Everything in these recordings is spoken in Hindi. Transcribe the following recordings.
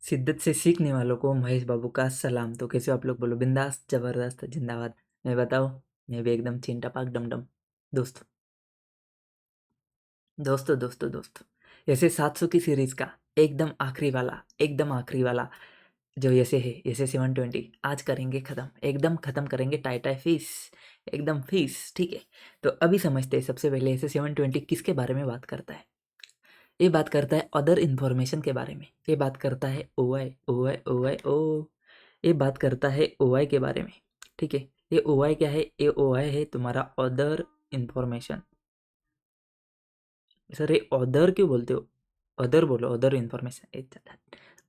शिद्दत से सीखने वालों को महेश बाबू का सलाम। तो कैसे हो आप लोग? बोलो बिंदास जबरदस्त जिंदाबाद। मैं बताओ, मैं भी एकदम चिन टपाक डम। दोस्तों दोस्तों ऐसे 700 की सीरीज का एकदम आखिरी वाला जो ऐसे है, ऐसे 720 आज करेंगे खत्म, एकदम खत्म करेंगे। टाई फीस एकदम फीस, ठीक है। तो अभी समझते हैं सबसे पहले ऐसे 720 किसके बारे में बात करता है। ये बात करता है अदर इन्फॉर्मेशन के बारे में। ये बात करता है ओ। ये बात करता है ओआई के बारे में, ठीक है। ये ओआई क्या है? ये ओआई है तुम्हारा अदर इन्फॉर्मेशन। सर ये अदर क्यों बोलते हो? अदर बोलो, अदर इन्फॉर्मेशन,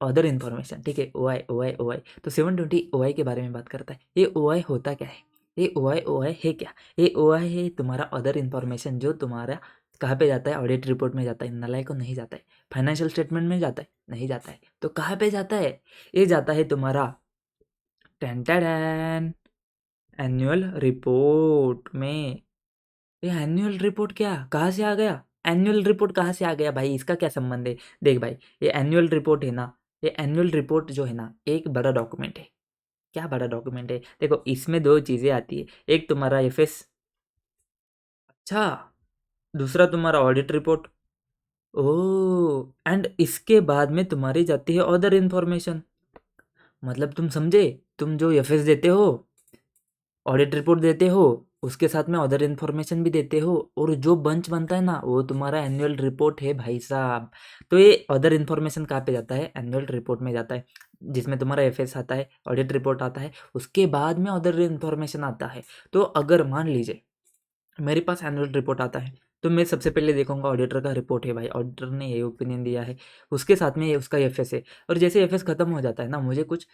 अदर इन्फॉर्मेशन, ठीक है। ओआई तो 720 ओआई के बारे में बात करता है। ये ओआई होता क्या है? ये ओआई है क्या? ये ओआई है तुम्हारा अदर इन्फॉर्मेशन, जो तुम्हारा कहाँ पे जाता है? ऑडिट रिपोर्ट में जाता है, नलायक को नहीं जाता है। फाइनेंशियल स्टेटमेंट में जाता है, नहीं जाता है। तो कहाँ पे जाता है? ये जाता है तुम्हारा टेन एनुअल रिपोर्ट में। ये एनुअल रिपोर्ट क्या कहाँ से आ गया? एनुअल रिपोर्ट कहाँ से आ गया भाई? इसका क्या संबंध है? देख भाई, ये एनुअल रिपोर्ट है ना, ये एनुअल रिपोर्ट जो है ना, एक बड़ा डॉक्यूमेंट है। क्या बड़ा डॉक्यूमेंट है? देखो इसमें दो चीज़ें आती है, एक तुम्हारा एफएस, अच्छा, दूसरा तुम्हारा ऑडिट रिपोर्ट। ओह, एंड इसके बाद में तुम्हारी जाती है अदर इन्फॉर्मेशन। मतलब तुम समझे? तुम जो एफएस देते हो, ऑडिट रिपोर्ट देते हो, उसके साथ में अदर इन्फॉर्मेशन भी देते हो, और जो बंच बनता है ना, वो तुम्हारा एनुअल रिपोर्ट है भाई साहब। तो ये अदर इन्फॉर्मेशन कहाँ पे जाता है? एनुअल रिपोर्ट में जाता है, जिसमें तुम्हारा एफएस आता है, ऑडिट रिपोर्ट आता है, उसके बाद में अदर इन्फॉर्मेशन आता है। तो अगर मान लीजिए मेरे पास एनुअल रिपोर्ट आता है, तो मैं सबसे पहले देखूंगा ऑडिटर का रिपोर्ट है भाई, ऑडिटर ने ये ओपिनियन दिया है, उसके साथ में ये उसका एफएस है। और जैसे एफएस खत्म हो जाता है ना, मुझे कुछ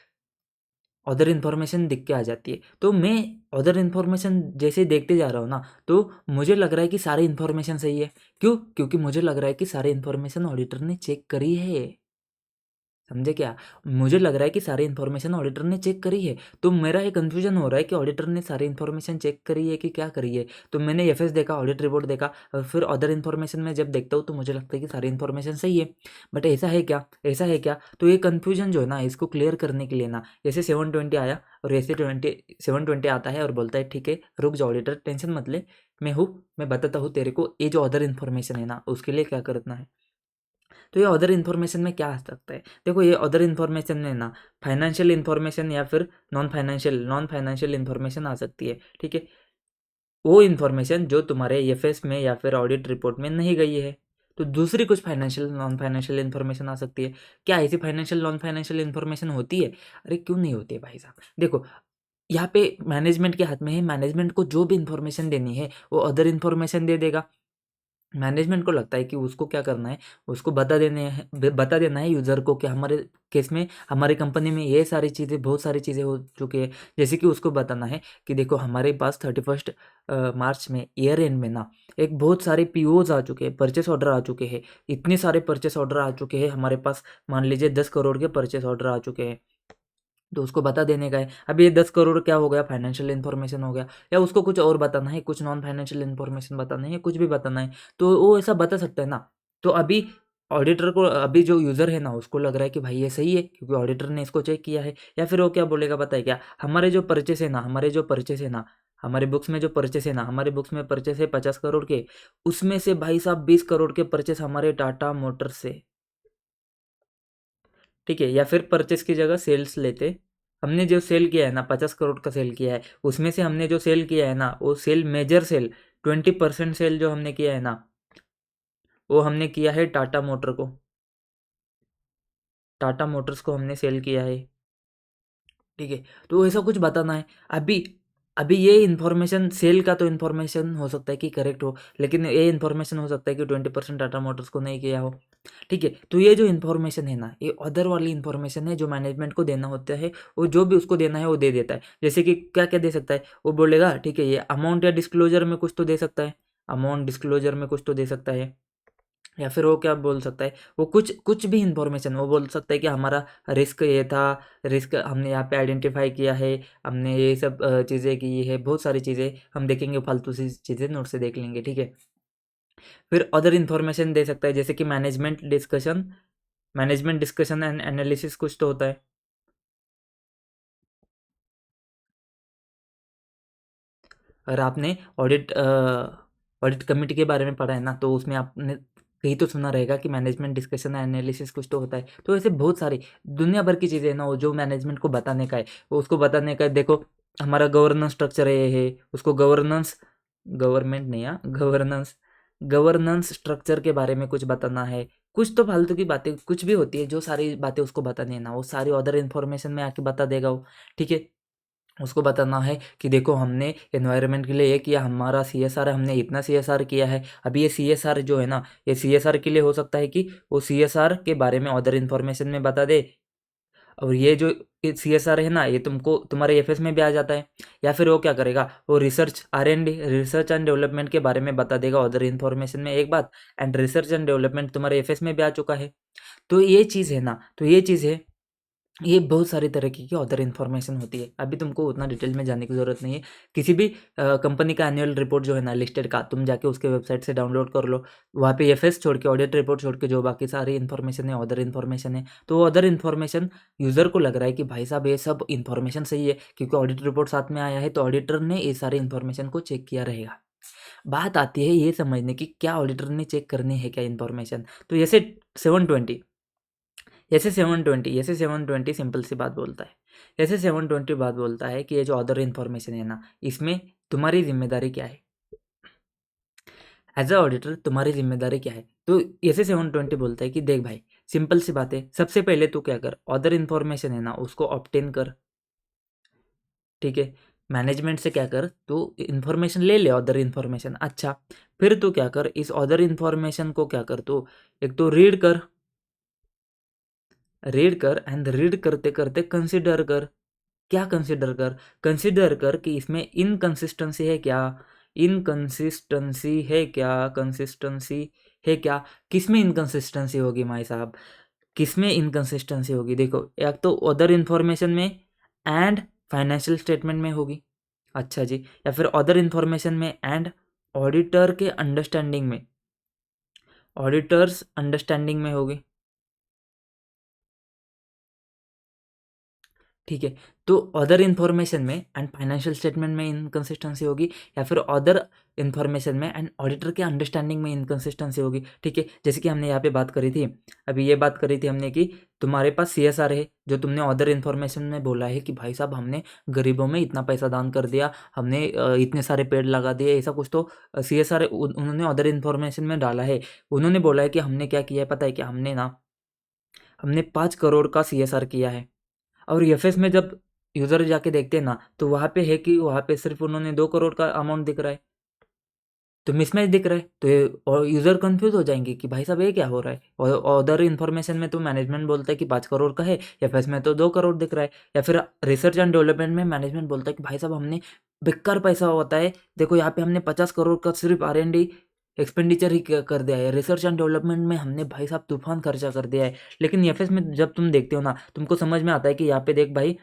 अदर इन्फॉर्मेशन दिख के आ जाती है। तो मैं अदर इन्फॉर्मेशन जैसे देखते जा रहा हूँ ना, तो मुझे लग रहा है कि सारी इन्फॉर्मेशन सही है। क्यों? क्योंकि मुझे लग रहा है कि सारी इन्फॉर्मेशन ऑडिटर ने चेक करी है। समझे क्या? मुझे लग रहा है कि सारी इन्फॉर्मेशन ऑडिटर ने चेक करी है। तो मेरा ये कन्फ्यूजन हो रहा है कि ऑडिटर ने सारी इन्फॉर्मेशन चेक करी है कि क्या करी है। तो मैंने एफएस देखा, ऑडिट रिपोर्ट देखा, और फिर अदर इन्फॉर्मेशन में जब देखता हूँ तो मुझे लगता है कि सारी इन्फॉर्मेशन सही है। बट ऐसा है क्या? ऐसा है क्या? तो ये कन्फ्यूजन जो है ना, इसको क्लियर करने के लिए ना, जैसे 720 आया और ऐसे 720 आता है और बोलता है ठीक है रुक जाओ ऑडिटर, टेंशन मत ले, मैं हूँ, मैं बताता हूँ तेरे को ये जो अदर इन्फॉर्मेशन है ना, उसके लिए क्या करना है। तो ये अदर इन्फॉर्मेशन में क्या आ सकता है? देखो ये अदर इन्फॉर्मेशन में ना, फाइनेंशियल इन्फॉर्मेशन या फिर नॉन फाइनेंशियल इन्फॉर्मेशन आ सकती है, ठीक है। वो इन्फॉर्मेशन जो तुम्हारे एफएस में या फिर ऑडिट रिपोर्ट में नहीं गई है। तो दूसरी कुछ फाइनेंशियल नॉन फाइनेंशियल इन्फॉर्मेशन आ सकती है। क्या ऐसी फाइनेंशियल नॉन फाइनेंशियल इन्फॉर्मेशन होती है? अरे क्यों नहीं होती है भाई साहब? देखो यहाँ पे मैनेजमेंट के हाथ में है, मैनेजमेंट को जो भी इन्फॉर्मेशन देनी है वो अदर इन्फॉर्मेशन दे देगा। मैनेजमेंट को लगता है कि उसको क्या करना है, उसको बता देना है यूज़र को कि हमारे केस में, हमारी कंपनी में ये सारी चीज़ें, बहुत सारी चीज़ें हो चुकी है। जैसे कि उसको बताना है कि देखो हमारे पास 31 मार्च में, ईयर एंड में ना, एक बहुत सारे पीओज आ चुके हैं, परचेस ऑर्डर आ चुके हैं, इतने सारे परचेस ऑर्डर आ चुके हैं हमारे पास। मान लीजिए 10 करोड़ के परचेस ऑर्डर आ चुके हैं, तो उसको बता देने का है। अब ये 10 करोड़ क्या हो गया? फाइनेंशियल इन्फॉर्मेशन हो गया। या उसको कुछ और बताना है, कुछ नॉन फाइनेंशियल इन्फॉर्मेशन बताना है, कुछ भी बताना है, तो वो ऐसा बता सकता है ना। तो अभी ऑडिटर को, अभी जो यूज़र है ना, उसको लग रहा है कि भाई ये सही है क्योंकि ऑडिटर ने इसको चेक किया है। या फिर वो क्या बोलेगा पता है क्या? हमारे जो परचेस है ना, हमारे बुक्स में जो परचेस है ना, हमारे बुक्स में परचेस है 50 करोड़ के, उसमें से भाई साहब 20 करोड़ के परचेस हमारे टाटा मोटर्स से, ठीक है। या फिर परचेस की जगह सेल्स लेते, हमने जो सेल किया है ना, 50 करोड़ का सेल किया है, उसमें से हमने जो सेल किया है ना, वो सेल मेजर सेल 20% सेल जो हमने किया है ना, वो हमने किया है टाटा मोटर को, टाटा मोटर्स को हमने सेल किया है, ठीक है। तो ऐसा कुछ बताना है। अभी अभी ये इन्फॉर्मेशन सेल का तो इन्फॉर्मेशन हो सकता है कि करेक्ट हो, लेकिन ये इन्फॉर्मेशन हो सकता है कि 20% टाटा मोटर्स को नहीं किया हो, ठीक है। तो ये जो इन्फॉर्मेशन है ना, ये अदर वाली इन्फॉर्मेशन है जो मैनेजमेंट को देना होता है। वो जो भी उसको देना है वो दे देता है। जैसे कि क्या क्या दे सकता है? वो बोलेगा ठीक है ये अमाउंट या डिस्क्लोजर में कुछ तो दे सकता है, अमाउंट डिस्क्लोजर में कुछ तो दे सकता है। या फिर वो क्या बोल सकता है? वो कुछ कुछ भी इन्फॉर्मेशन वो बोल सकता है कि हमारा रिस्क ये था, रिस्क हमने यहाँ पे आइडेंटिफाई किया है, हमने ये सब चीज़ें की है, बहुत सारी चीज़ें हम देखेंगे, फालतू सी चीज़ें नोट से देख लेंगे, ठीक है। फिर अदर इन्फॉर्मेशन दे सकता है, जैसे कि मैनेजमेंट डिस्कशन एंड एनालिसिस कुछ तो होता है। अगर आपने ऑडिट कमेटी के बारे में पढ़ा है ना, तो उसमें आपने कहीं तो सुना रहेगा कि मैनेजमेंट डिस्कशन एनालिसिस कुछ तो होता है। तो ऐसे बहुत सारी दुनिया भर की चीज़ें हैं ना, वो जो मैनेजमेंट को बताने का है, वो उसको बताने का है। देखो हमारा गवर्नेंस स्ट्रक्चर है, उसको गवर्नेंस, गवर्नमेंट नहीं, हाँ गवर्नेंस, गवर्नेंस स्ट्रक्चर के बारे में कुछ बताना है। कुछ तो फालतू की बातें कुछ भी होती है, जो सारी बातें उसको बतानी है ना, वो सारी अदर इन्फॉर्मेशन में आके बता देगा वो। ठीक है, उसको बताना है कि देखो हमने एनवायरनमेंट के लिए ये किया, हमारा सीएसआर हमने इतना सीएसआर किया है। अभी ये सीएसआर जो है ना, ये सीएसआर के लिए हो सकता है कि वो सीएसआर के बारे में अदर इन्फॉर्मेशन में बता दे। और ये जो सीएसआर है ना, ये तुमको तुम्हारे एफएस में भी आ जाता है। या फिर वो क्या करेगा, वो रिसर्च आर&डी, रिसर्च एंड डेवलपमेंट के बारे में बता देगा अदर इन्फॉर्मेशन में एक बात। एंड रिसर्च एंड डेवलपमेंट तुम्हारे एफएस में भी आ चुका है। तो ये चीज़ है ना, तो ये चीज़ है, ये बहुत सारी तरह की अदर इन्फॉर्मेशन होती है। अभी तुमको उतना डिटेल में जाने की ज़रूरत नहीं है। किसी भी कंपनी का एनुअल रिपोर्ट जो है ना लिस्टेड का, तुम जाके उसके वेबसाइट से डाउनलोड कर लो। वहाँ पे एफएस छोड़ के, ऑडिट रिपोर्ट छोड़ के, जो बाकी सारी इन्फॉर्मेशन है अदर इन्फॉर्मेशन है। तो वो अदर इन्फॉर्मेशन यूज़र को लग रहा है कि भाई साहब ये सब इन्फॉर्मेशन सही है, क्योंकि ऑडिट रिपोर्ट साथ में आया है, तो ऑडिटर ने ये सारी इन्फॉर्मेशन को चेक किया रहेगा। बात आती है ये समझने की, क्या ऑडिटर ने चेक करनी है क्या इन्फॉर्मेशन। तो जैसे 720, ऐसे 720 सिंपल सी बात बोलता है। ऐसे 720 बात बोलता है कि ये जो अदर इन्फॉर्मेशन है ना, इसमें तुम्हारी जिम्मेदारी क्या है, एज अ ऑडिटर तुम्हारी जिम्मेदारी क्या है। तो ऐसे 720 बोलता है कि देख भाई, सिंपल सी बात है, सबसे पहले तू क्या कर, अदर इन्फॉर्मेशन है ना उसको ऑब्टेन कर। ठीक है, मैनेजमेंट से क्या कर, तू इन्फॉर्मेशन ले ले अदर इन्फॉर्मेशन। अच्छा, फिर तू क्या कर, इस अदर इन्फॉर्मेशन को क्या कर, तू एक तो रीड कर, रीड कर, एंड रीड करते करते कंसिडर कर। क्या कंसिडर कर, कंसिडर कर कि इसमें इनकंसिस्टेंसी है क्या, इनकंसिस्टेंसी है क्या, कंसिस्टेंसी है क्या। किस में इनकंसिस्टेंसी होगी माई साहब, किस में इनकंसिस्टेंसी होगी, देखो एक तो अदर इन्फॉर्मेशन में एंड फाइनेंशियल स्टेटमेंट में होगी। अच्छा जी, या फिर अदर इन्फॉर्मेशन में एंड ऑडिटर के अंडरस्टैंडिंग में, ऑडिटर्स अंडरस्टैंडिंग में होगी। ठीक है, तो अदर इन्फॉर्मेशन में एंड फाइनेंशियल स्टेटमेंट में इनकंसिस्टेंसी होगी, या फिर अदर इन्फॉर्मेशन में एंड ऑडिटर के अंडरस्टैंडिंग में इनकंसिस्टेंसी होगी। ठीक है, जैसे कि हमने यहाँ पे बात करी थी, अभी ये बात करी थी हमने कि तुम्हारे पास सीएसआर है, जो तुमने अदर इन्फॉर्मेशन में बोला है कि भाई साहब हमने गरीबों में इतना पैसा दान कर दिया, हमने इतने सारे पेड़ लगा दिए, ऐसा कुछ तो सीएसआर उन्होंने अदर इन्फॉर्मेशन में डाला है। उन्होंने बोला है कि हमने क्या किया है पता है, कि हमने ना, हमने 5 करोड़ का सीएसआर किया है। और एफएस में जब यूज़र जाके देखते हैं ना, तो वहाँ पे है कि वहाँ पे सिर्फ उन्होंने 2 करोड़ का अमाउंट दिख रहा है, तो मिसमैच दिख रहा है। तो ये और यूज़र कंफ्यूज हो जाएंगे कि भाई साहब ये क्या हो रहा है, और अदर इन्फॉर्मेशन में तो मैनेजमेंट बोलता है कि 5 करोड़ का है, एफएस में तो 2 करोड़ दिख रहा है। या फिर रिसर्च एंड डेवलपमेंट में मैनेजमेंट बोलता है कि भाई साहब हमने बेकार पैसा होता है, देखो यहाँ पे हमने 50 करोड़ का सिर्फ R&D एक्सपेंडिचर ही कर दिया है, रिसर्च एंड डेवलपमेंट में हमने भाई साहब तूफान खर्चा कर दिया है। लेकिन एफएस में जब तुम देखते हो ना, तुमको समझ में आता है कि यहाँ पे देख भाई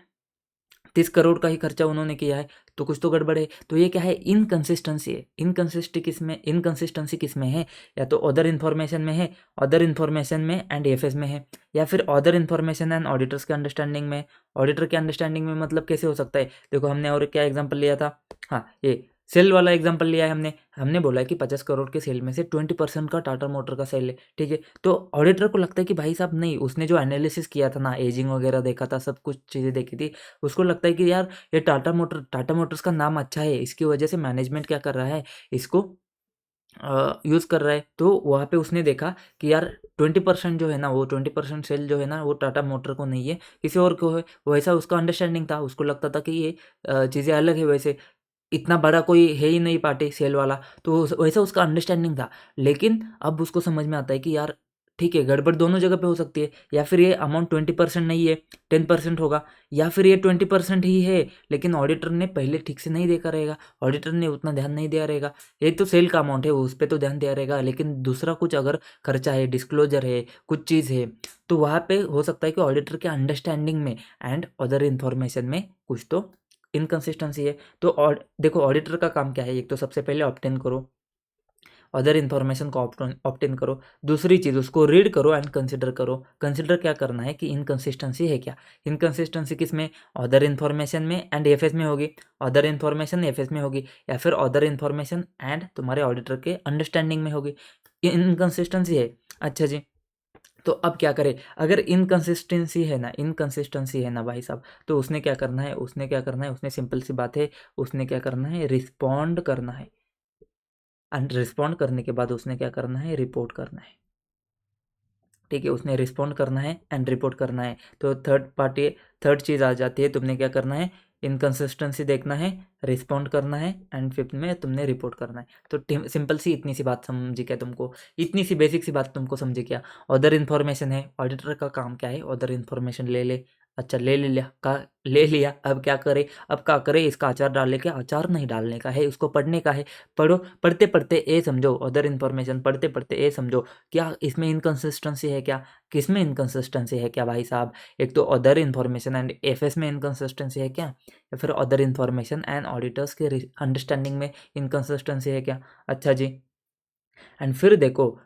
30 करोड़ का ही खर्चा उन्होंने किया है, तो कुछ तो गड़बड़ है। तो ये क्या है, इनकंसिस्टेंसी है। इनकंसिस्टेंसी किस में है, या तो अदर इन्फॉर्मेशन में है, अदर इन्फॉर्मेशन में एंड एफएस में है, या फिर अदर इन्फॉर्मेशन एंड ऑडिटर्स के अंडरस्टैंडिंग में। ऑडिटर के अंडरस्टैंडिंग में मतलब कैसे हो सकता है, देखो हमने और क्या एग्जाम्पल लिया था, हाँ ये सेल वाला एग्जाम्पल लिया है हमने। हमने बोला है कि 50 करोड़ के सेल में से 20% का टाटा मोटर का सेल है। ठीक है, तो ऑडिटर को लगता है कि भाई साहब नहीं, उसने जो एनालिसिस किया था ना, एजिंग वगैरह देखा था, सब कुछ चीज़ें देखी थी, उसको लगता है कि यार ये टाटा मोटर्स का नाम अच्छा है, इसकी वजह से मैनेजमेंट क्या कर रहा है, इसको यूज़ कर रहा है। तो वहाँ पे उसने देखा कि यार 20% जो है ना, वो 20% सेल जो है ना, वो टाटा मोटर को नहीं है, किसी और को है। वैसा उसका अंडरस्टैंडिंग था, उसको लगता था कि ये चीज़ें अलग है, वैसे इतना बड़ा कोई है ही नहीं पार्टी सेल वाला, तो वैसा उसका अंडरस्टैंडिंग था। लेकिन अब उसको समझ में आता है कि यार ठीक है, गड़बड़ दोनों जगह पे हो सकती है, या फिर ये अमाउंट 20% नहीं है, 10% होगा, या फिर ये 20% ही है, लेकिन ऑडिटर ने पहले ठीक से नहीं देखा रहेगा, ऑडिटर ने उतना ध्यान नहीं दिया रहेगा। ये तो सेल का अमाउंट है, उस पर तो ध्यान दिया रहेगा, लेकिन दूसरा कुछ अगर खर्चा है, डिस्क्लोजर है, कुछ चीज़ है, तो वहाँ पे हो सकता है कि ऑडिटर के अंडरस्टैंडिंग में एंड अदर इन्फॉर्मेशन में कुछ तो इनकंसिस्टेंसी है। तो देखो ऑडिटर का काम क्या है, एक तो सबसे पहले ऑब्टेन करो, अदर इन्फॉर्मेशन को ऑप्टेन करो। दूसरी चीज़, उसको रीड करो एंड कंसिडर करो। कंसिडर क्या करना है कि इनकंसिस्टेंसी है क्या। इनकंसिस्टेंसी किस में, अदर इन्फॉर्मेशन में एंड एफएस में होगी, अदर इन्फॉर्मेशन एफएस में होगी, या फिर अदर इन्फॉर्मेशन एंड तुम्हारे ऑडिटर के अंडरस्टैंडिंग में होगी। इनकंसिस्टेंसी है। अच्छा जी, तो अब क्या करें, अगर इनकंसिस्टेंसी है ना, इनकंसिस्टेंसी है ना भाई साहब, तो उसने क्या करना है, उसने क्या करना है, उसने सिंपल सी बात है, उसने क्या करना है, रिस्पॉन्ड करना है। एंड रिस्पॉन्ड करने के बाद उसने क्या करना है, रिपोर्ट करना है। ठीक है, उसने रिस्पॉन्ड करना है एंड रिपोर्ट करना है। तो थर्ड चीज़ आ जाती है, तुमने क्या करना है, इनकंसिस्टेंसी देखना है, रिस्पॉन्ड करना है एंड फिफ्थ में तुमने रिपोर्ट करना है। तो सिंपल सी इतनी सी बात समझी क्या तुमको, इतनी सी बेसिक सी बात तुमको समझी क्या। अदर इन्फॉर्मेशन है, ऑडिटर का काम क्या है, अदर इन्फॉर्मेशन ले ले। अच्छा, ले ले लिया का, ले लिया, अब क्या करे, अब क्या करे, इसका अचार डालने का, अचार नहीं डालने का है, उसको पढ़ने का है। पढ़ो, पढ़ते पढ़ते ए समझो, अदर इन्फॉर्मेशन पढ़ते पढ़ते ए समझो, क्या इसमें इनकंसिस्टेंसी है क्या, किसमें इनकंसिस्टेंसी है क्या भाई साहब। एक तो अदर इन्फॉर्मेशन एंड एफएस में इनकंसिस्टेंसी है क्या, या फिर अदर इन्फॉर्मेशन एंड ऑडिटर्स के अंडरस्टैंडिंग में इनकंसिस्टेंसी है क्या। अच्छा जी, एंड फिर देखो,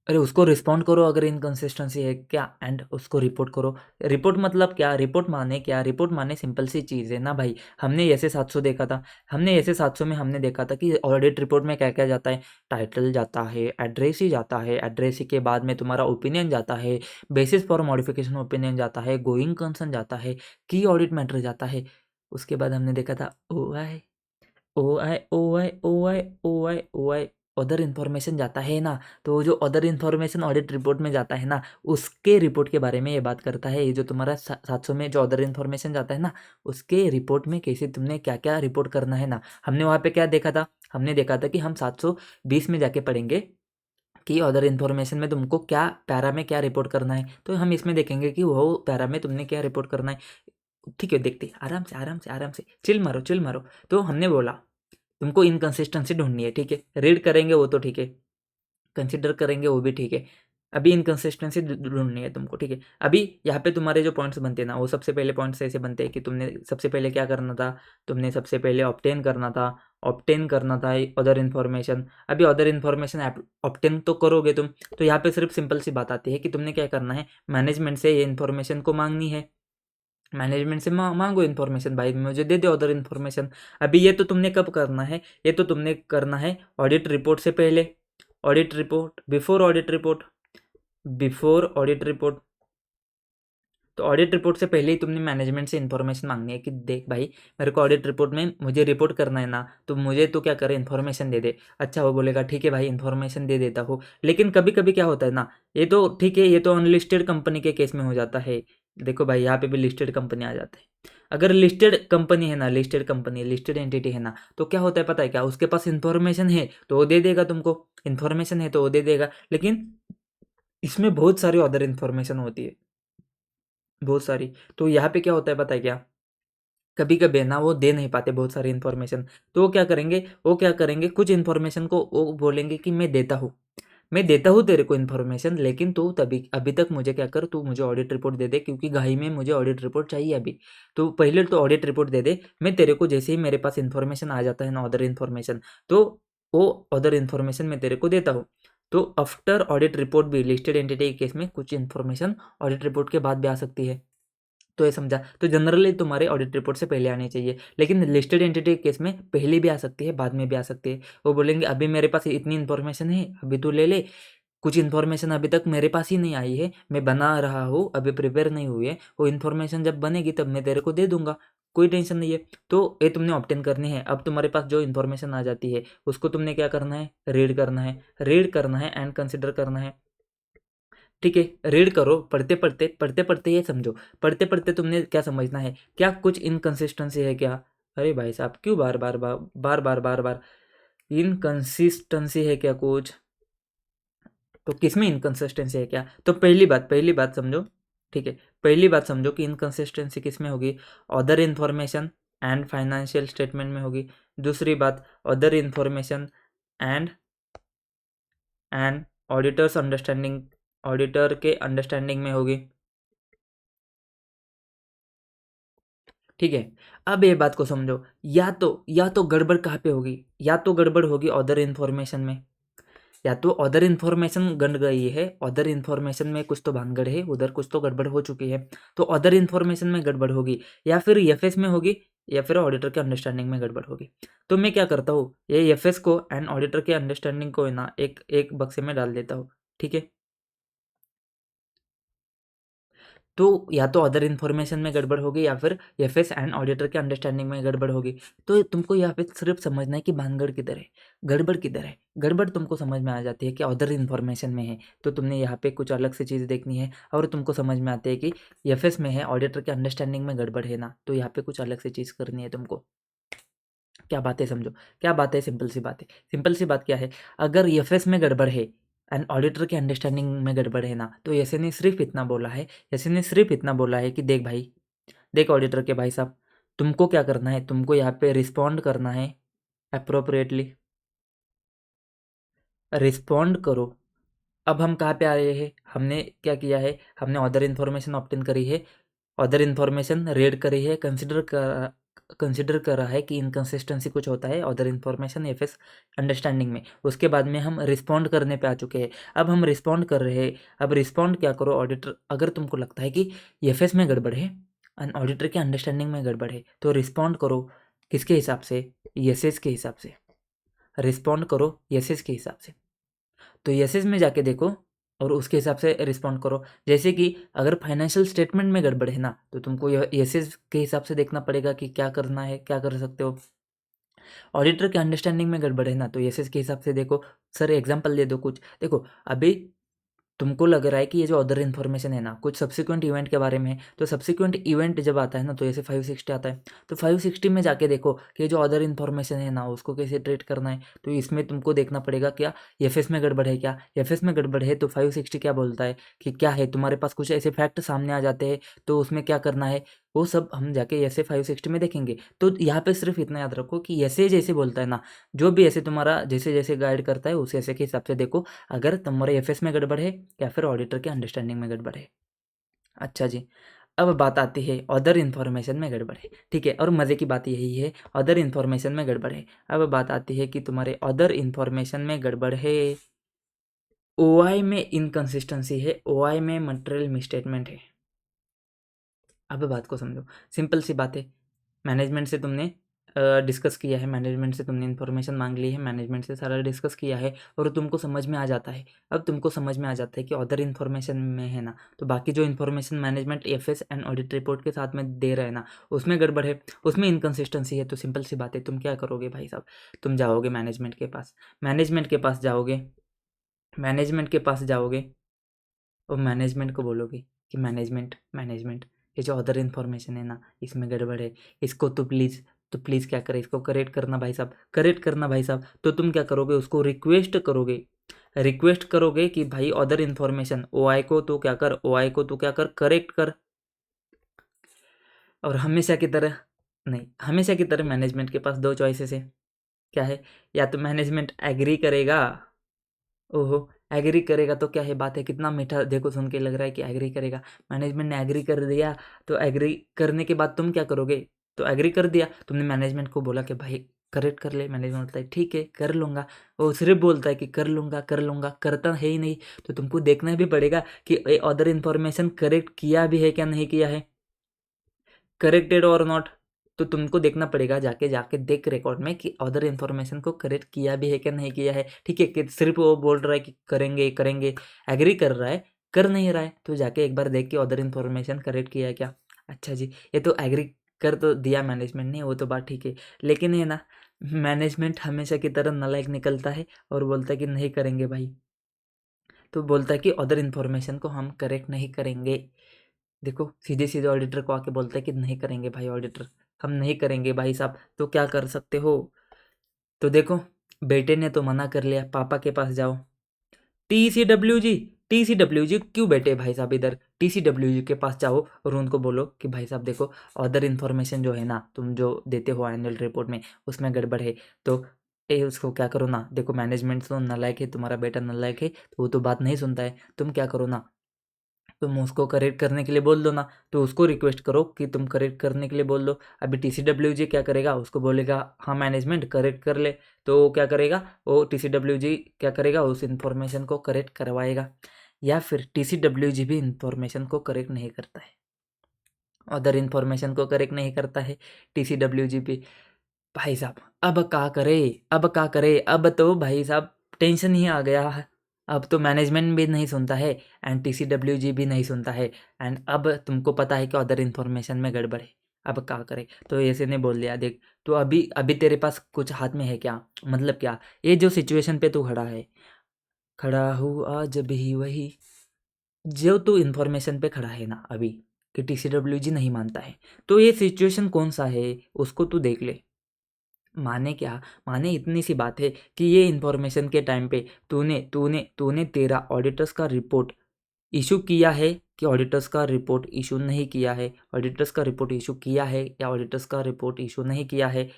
अरे उसको रिस्पॉन्ड करो अगर इनकंसिस्टेंसी है क्या, एंड उसको रिपोर्ट करो। रिपोर्ट मतलब क्या, रिपोर्ट माने क्या, रिपोर्ट माने सिंपल सी चीज़ है ना भाई। हमने ऐसे 700 देखा था, हमने ऐसे 700 में हमने देखा था कि ऑडिट रिपोर्ट में क्या क्या जाता है, टाइटल जाता है, एड्रेस ही जाता है, एड्रेस के बाद में तुम्हारा ओपिनियन जाता है, बेसिस फॉर मॉडिफिकेशन ओपिनियन जाता है, गोइंग कंसर्न जाता है, की ऑडिट मैटर जाता है। उसके बाद हमने देखा था OI, OI, OI, OI, OI, OI, other information जाता है ना। तो जो अदर इन्फॉर्मेशन ऑडिट रिपोर्ट में जाता है ना, उसके रिपोर्ट के बारे में ये बात करता है। ये जो तुम्हारा 700 में जो अदर इन्फॉर्मेशन जाता है ना, उसके रिपोर्ट में कैसे तुमने क्या क्या रिपोर्ट करना है ना। हमने वहाँ पे क्या देखा था, हमने देखा था कि हम 720 में जाके पढ़ेंगे कि अदर इन्फॉर्मेशन में तुमको क्या पैरा में क्या रिपोर्ट करना है, तो हम इसमें देखेंगे कि वो पैरा में तुमने क्या रिपोर्ट करना है। ठीक है, देखते आराम से आराम से आराम से, चिल मारो चिल मारो। तो हमने बोला तुमको इनकंसिस्टेंसी ढूंढनी है, ठीक है, रीड करेंगे वो तो ठीक है, कंसिडर करेंगे वो भी ठीक है, अभी इनकंसिस्टेंसी ढूंढनी है तुमको, ठीक है। अभी यहाँ पे तुम्हारे जो पॉइंट्स बनते हैं ना, वो सबसे पहले पॉइंट्स ऐसे बनते हैं कि तुमने सबसे पहले क्या करना था, तुमने सबसे पहले ऑब्टेन करना था अदर इन्फॉर्मेशन। अभी अदर इन्फॉर्मेशन ऑब्टेन तो करोगे तुम, तो यहाँ पे सिर्फ सिंपल सी बात आती है कि तुमने क्या करना है, मैनेजमेंट से ये इन्फॉर्मेशन को मांगनी है। मैनेजमेंट से मांगो इन्फॉर्मेशन, भाई मुझे दे दो अदर इन्फॉर्मेशन। अभी ये तो तुमने कब करना है, ये तो तुमने करना है ऑडिट रिपोर्ट से पहले, audit report, before audit report, before audit report. तो ऑडिट रिपोर्ट से पहले ही तुमने मैनेजमेंट से इन्फॉर्मेशन मांगनी है कि देख भाई, मेरे को ऑडिट रिपोर्ट में मुझे रिपोर्ट करना है ना, तो मुझे तो क्या करे, इन्फॉर्मेशन दे दे। अच्छा, वो बोलेगा ठीक है भाई, इन्फॉर्मेशन दे देता हूँ। लेकिन कभी कभी क्या होता है ना, ये तो ठीक है, ये तो अनलिस्टेड कंपनी के केस में हो जाता है। देखो भाई, यहाँ पे भी लिस्टेड कंपनी आ जाता है। अगर लिस्टेड कंपनी है ना, लिस्टेड कंपनी, लिस्टेड एंटिटी है ना, तो क्या होता है पता है क्या, उसके पास इन्फॉर्मेशन है तो वो दे देगा तुमको, इन्फॉर्मेशन है तो वो दे देगा। लेकिन इसमें बहुत सारी अदर इन्फॉर्मेशन होती है, बहुत सारी। तो यहाँ पे क्या होता है पता है क्या, कभी कभी ना वो दे नहीं पाते बहुत सारी इन्फॉर्मेशन। तो वो क्या करेंगे, कुछ इन्फॉर्मेशन को वो बोलेंगे कि मैं देता हूँ तेरे को इन्फॉर्मेशन, लेकिन तू तभी अभी तक मुझे क्या कर, तू मुझे ऑडिट रिपोर्ट दे दे, क्योंकि घाई में मुझे ऑडिट रिपोर्ट चाहिए अभी। तो पहले तो ऑडिट रिपोर्ट दे दे, मैं तेरे को जैसे ही मेरे पास इन्फॉर्मेशन आ जाता है ना, अदर इन्फॉर्मेशन, तो वो अदर इन्फॉर्मेशन मैं तेरे को देता हूँ। तो आफ्टर ऑडिट रिपोर्ट भी लिस्टेड एंटिटी के केस में कुछ इन्फॉर्मेशन ऑडिट रिपोर्ट के बाद भी आ सकती है। तो ये समझा, तो जनरली तुम्हारे ऑडिट रिपोर्ट से पहले आनी चाहिए, लेकिन लिस्टेड एंटिटी केस में पहले भी आ सकती है, बाद में भी आ सकती है। वो बोलेंगे अभी मेरे पास इतनी इन्फॉर्मेशन है, अभी तू ले ले। कुछ इन्फॉर्मेशन अभी तक मेरे पास ही नहीं आई है, मैं बना रहा हूँ, अभी प्रिपेयर नहीं हुई है, वो इन्फॉर्मेशन जब बनेगी तब मैं तेरे को दे दूंगा, कोई टेंशन नहीं है। तो ये तुमने ऑब्टेन करनी है। अब तुम्हारे पास जो इन्फॉर्मेशन आ जाती है, उसको तुमने क्या करना है, रीड करना है एंड कंसिडर करना है। ठीक है, रीड करो, पढ़ते पढ़ते ये समझो, पढ़ते पढ़ते तुमने क्या समझना है, क्या कुछ इनकंसिस्टेंसी है क्या। अरे भाई साहब, क्यों बार बार बार बार बार बार बार इनकंसिस्टेंसी है क्या कुछ, तो किसमें इनकंसिस्टेंसी है क्या। तो पहली बात समझो, ठीक है, पहली बात समझो कि इनकंसिस्टेंसी किसमें होगी, other information and financial statement में होगी। दूसरी बात, other information and and auditors understanding, auditor के अंडरस्टैंडिंग में होगी। ठीक है, अब ये बात को समझो, या तो गड़बड़ कहाँ पे होगी, या तो गड़बड़ होगी अदर इन्फॉर्मेशन में, या तो अदर इन्फॉर्मेशन गड़ गई है, अदर इन्फॉर्मेशन में कुछ तो भानगड़ है, उधर कुछ तो गड़बड़ हो चुकी है, तो अदर इन्फॉर्मेशन में गड़बड़ होगी, या फिर एफएस में होगी, या फिर ऑडिटर के अंडरस्टैंडिंग में गड़बड़ होगी। तो मैं क्या करता हूँ, ये एफएस को एंड ऑडिटर के अंडरस्टैंडिंग को है ना एक एक बक्से में डाल देता हूँ, ठीक है। तो या तो अदर इन्फॉर्मेशन में गड़बड़ होगी या फिर एफएस एंड ऑडिटर के अंडरस्टैंडिंग में गड़बड़ होगी। तो तुमको यहाँ पे सिर्फ समझना है कि भानगड़ किधर है, गड़बड़ किधर है। गड़बड़ तुमको समझ में आ जाती है कि अदर इन्फॉर्मेशन में है, तो तुमने यहाँ पे कुछ अलग से चीज़ देखनी है, और तुमको समझ में आती है कि एफएस में है, ऑडिटर के अंडरस्टैंडिंग में गड़बड़ है ना, तो यहाँ पे कुछ अलग से चीज़ करनी है तुमको। क्या बात है समझो, क्या बात है, सिंपल सी बात है। सिंपल सी बात क्या है, अगर एफएस में गड़बड़ है एंड ऑडिटर के अंडरस्टैंडिंग में गड़बड़ है ना, तो ऐसे ने सिर्फ इतना बोला है, ऐसे ने सिर्फ इतना बोला है कि देख भाई, देख ऑडिटर के भाई साहब, तुमको क्या करना है, तुमको यहाँ पे रिस्पॉन्ड करना है अप्रोप्रिएटली, रिस्पॉन्ड करो। अब हम कहाँ पे आए हैं, हमने क्या किया है, हमने अदर इन्फॉर्मेशन ऑप्टेन करी है, अदर इन्फॉर्मेशन रेड करी है, कंसिडर कर रहा है कि इनकन्सिस्टेंसी कुछ होता है अदर इन्फॉर्मेशन एफएस अंडरस्टैंडिंग में। उसके बाद में हम रिस्पॉन्ड करने पे आ चुके हैं। अब हम रिस्पॉन्ड कर रहे हैं। अब रिस्पॉन्ड क्या करो ऑडिटर, अगर तुमको लगता है कि एफएस में गड़बड़ है एंड ऑडिटर के अंडरस्टैंडिंग में गड़बड़ है, तो रिस्पॉन्ड करो किसके हिसाब से, यसेस के हिसाब से। रिस्पॉन्ड करो यसेस के हिसाब से। तो यसेस में जाके देखो और उसके हिसाब से रिस्पॉन्ड करो। जैसे कि अगर फाइनेंशियल स्टेटमेंट में गड़बड़ है ना, तो तुमको यसेस के हिसाब से देखना पड़ेगा कि क्या करना है, क्या कर सकते हो। ऑडिटर के अंडरस्टैंडिंग में गड़बड़ है ना, तो यसेस के हिसाब से देखो। सर एग्जांपल दे दो कुछ। देखो अभी तुमको लग रहा है कि ये जो अदर इन्फॉर्मेशन है ना, कुछ सब्सिक्वेंट इवेंट के बारे में है, तो सब्सिक्वेंट इवेंट जब आता है ना, तो ऐसे 560 आता है। तो 560 में जाके देखो कि ये जो अदर इन्फॉर्मेशन है ना, उसको कैसे ट्रीट करना है। तो इसमें तुमको देखना पड़ेगा क्या एफएस में गड़बड़ है, क्या एफएस में गड़बड़ है, तो 560 क्या बोलता है कि क्या है, तुम्हारे पास कुछ ऐसे फैक्ट सामने आ जाते हैं, तो उसमें क्या करना है, वो सब हम जाके ऐसे 560 में देखेंगे। तो यहाँ पे सिर्फ इतना याद रखो कि ऐसे जैसे बोलता है ना, जो भी ऐसे तुम्हारा जैसे जैसे गाइड करता है, उस ऐसे के हिसाब से देखो अगर तुम्हारे एफएस में गड़बड़ है या फिर ऑडिटर के अंडरस्टैंडिंग में गड़बड़ है। अच्छा जी, अब बात आती है अदर इन्फॉर्मेशन में गड़बड़ है, ठीक है। और मज़े की बात यही है, अदर इन्फॉर्मेशन में गड़बड़ है। अब बात आती है कि तुम्हारे अदर इन्फॉर्मेशन में गड़बड़ है, ओआई में इनकन्सिस्टेंसी है, ओआई में मटेरियल मिसस्टेटमेंट है। अब बात को समझो, सिंपल सी बात है। मैनेजमेंट से तुमने डिस्कस किया है, मैनेजमेंट से तुमने इन्फॉर्मेशन मांग ली है, मैनेजमेंट से सारा डिस्कस किया है, और तुमको समझ में आ जाता है। अब तुमको समझ में आ जाता है कि अदर इन्फॉर्मेशन में है ना, तो बाकी जो information management FS and audit report के साथ में दे रहे हैं ना, उसमें गड़बड़ है, उसमें इनकन्सिस्टेंसी है। तो सिंपल सी बात है, तुम क्या करोगे भाई साहब, तुम जाओगे मैनेजमेंट के पास, मैनेजमेंट के पास जाओगे, मैनेजमेंट के पास जाओगे और मैनेजमेंट को बोलोगे कि मैनेजमेंट मैनेजमेंट ये जो अदर इन्फॉर्मेशन है ना, इसमें गड़बड़ है, इसको तो प्लीज़ क्या करें, इसको करेक्ट करना भाई साहब, करेक्ट करना भाई साहब। तो तुम क्या करोगे, उसको रिक्वेस्ट करोगे, रिक्वेस्ट करोगे कि भाई अदर इन्फॉर्मेशन ओआई को तो क्या कर, ओआई को तो क्या कर, करेक्ट कर। और हमेशा की तरह नहीं, हमेशा की तरह मैनेजमेंट के पास दो चॉइसेस है। क्या है, या तो मैनेजमेंट एग्री करेगा, ओहो, एग्री करेगा तो क्या है, बात है कितना मीठा, देखो सुन के लग रहा है कि एग्री करेगा। मैनेजमेंट ने एग्री कर दिया, तो एग्री करने के बाद तुम क्या करोगे, तो एग्री कर दिया, तुमने मैनेजमेंट को बोला कि भाई करेक्ट कर ले, मैनेजमेंट बोलता है ठीक है कर लूँगा। वो सिर्फ बोलता है कि कर लूँगा कर लूँगा, करता है ही नहीं। तो तुमको देखना भी पड़ेगा कि अदर इन्फॉर्मेशन करेक्ट किया भी है क्या नहीं किया है, करेक्टेड और नॉट। तो तुमको देखना पड़ेगा, जाके जाके देख रिकॉर्ड में कि अदर इन्फॉर्मेशन को करेक्ट किया भी है क्या नहीं किया है। ठीक है, कि सिर्फ वो बोल रहा है कि करेंगे करेंगे, एग्री कर रहा है, कर नहीं रहा है, तो जाके एक बार देख के अदर इन्फॉर्मेशन करेक्ट किया है क्या। अच्छा जी, ये तो एग्री कर तो दिया मैनेजमेंट ने, वो तो बात ठीक है, लेकिन है ना, मैनेजमेंट हमेशा की तरह नालायक निकलता है और बोलता है कि नहीं करेंगे भाई। तो बोलता है कि अदर इन्फॉर्मेशन को हम करेक्ट नहीं करेंगे। देखो सीधे सीधे ऑडिटर को आके बोलता है कि नहीं करेंगे भाई ऑडिटर, हम नहीं करेंगे भाई साहब। तो क्या कर सकते हो, तो देखो बेटे ने तो मना कर लिया, पापा के पास जाओ, टीसीडब्ल्यू जी, टीसीडब्ल्यू जी क्यों बैठे भाई साहब इधर, टीसीडब्ल्यू जी के पास जाओ और उनको बोलो कि भाई साहब देखो अदर इन्फॉर्मेशन जो है ना, तुम जो देते हो एनुअल रिपोर्ट में, उसमें गड़बड़ है। तो उसको क्या करो ना, देखो मैनेजमेंट तो नालायक है, तुम्हारा बेटा नालायक है, तो वो तो बात नहीं सुनता है। तुम क्या करो ना, तुम उसको करेक्ट करने के लिए बोल दो ना, तो उसको रिक्वेस्ट करो कि तुम करेक्ट करने के लिए बोल दो। अभी TCWG क्या करेगा, उसको बोलेगा हाँ मैनेजमेंट करेक्ट कर ले, तो वो क्या करेगा, वो TCWG क्या करेगा, उस इन्फॉर्मेशन को करेक्ट करवाएगा। या फिर TCWG भी इन्फॉर्मेशन को करेक्ट नहीं करता है, अदर इन्फॉर्मेशन को करेक्ट नहीं करता है TCWG भी। भाई साहब अब क्या करे, अब क्या करे, अब तो भाई साहब टेंशन ही आ गया है। अब तो मैनेजमेंट भी नहीं सुनता है एंड TCWG भी नहीं सुनता है, एंड अब तुमको पता है कि अदर इन्फॉर्मेशन में गड़बड़ है। अब क्या करे, तो ऐसे ने बोल दिया देख, तो अभी अभी तेरे पास कुछ हाथ में है क्या, मतलब क्या, ये जो सिचुएशन पे तू खड़ा है, खड़ा हूँ आज भी वही, जो तू इन्फॉर्मेशन पे खड़ा है ना अभी, कि TCWG नहीं मानता है, तो ये सिचुएशन कौन सा है उसको तू देख ले। माने क्या, माने इतनी सी बात है कि ये इन्फॉर्मेशन के टाइम पे तूने तूने तूने तेरा ऑडिटर्स का रिपोर्ट इशू किया है कि ऑडिटर्स का रिपोर्ट इशू नहीं किया है, ऑडिटर्स का रिपोर्ट इशू किया है या ऑडिटर्स का रिपोर्ट इशू नहीं किया है।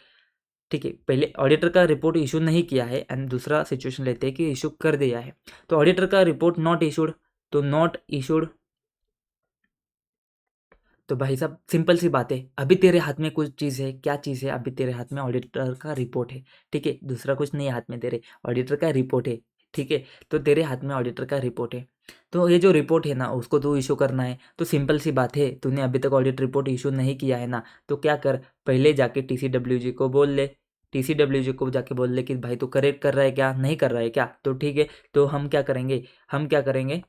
ठीक है, पहले ऑडिटर का रिपोर्ट इशू नहीं किया है एंड दूसरा सिचुएशन लेते हैं कि इशू कर दिया है। तो ऑडिटर का रिपोर्ट नॉट इशूड, तो नॉट इशूड, तो भाई साहब सिंपल सी बात है, अभी तेरे हाथ में कुछ चीज़ है, क्या चीज़ है, अभी तेरे हाथ में ऑडिटर का रिपोर्ट है। ठीक है, दूसरा कुछ नहीं है हाथ में, तेरे ऑडिटर का रिपोर्ट है। ठीक है, तो तेरे हाथ में ऑडिटर का रिपोर्ट है, तो ये जो रिपोर्ट है ना उसको तू इशू करना है। तो सिंपल सी बात है, तूने अभी तक ऑडिट रिपोर्ट इशू नहीं किया है ना, तो क्या कर, पहले जाके TCWG को बोल ले, TCWG को जाके बोल ले कि भाई तू करेक्ट कर रहा है क्या, नहीं कर रहा है क्या, तो ठीक है, तो हम क्या करेंगे, हम क्या करेंगे,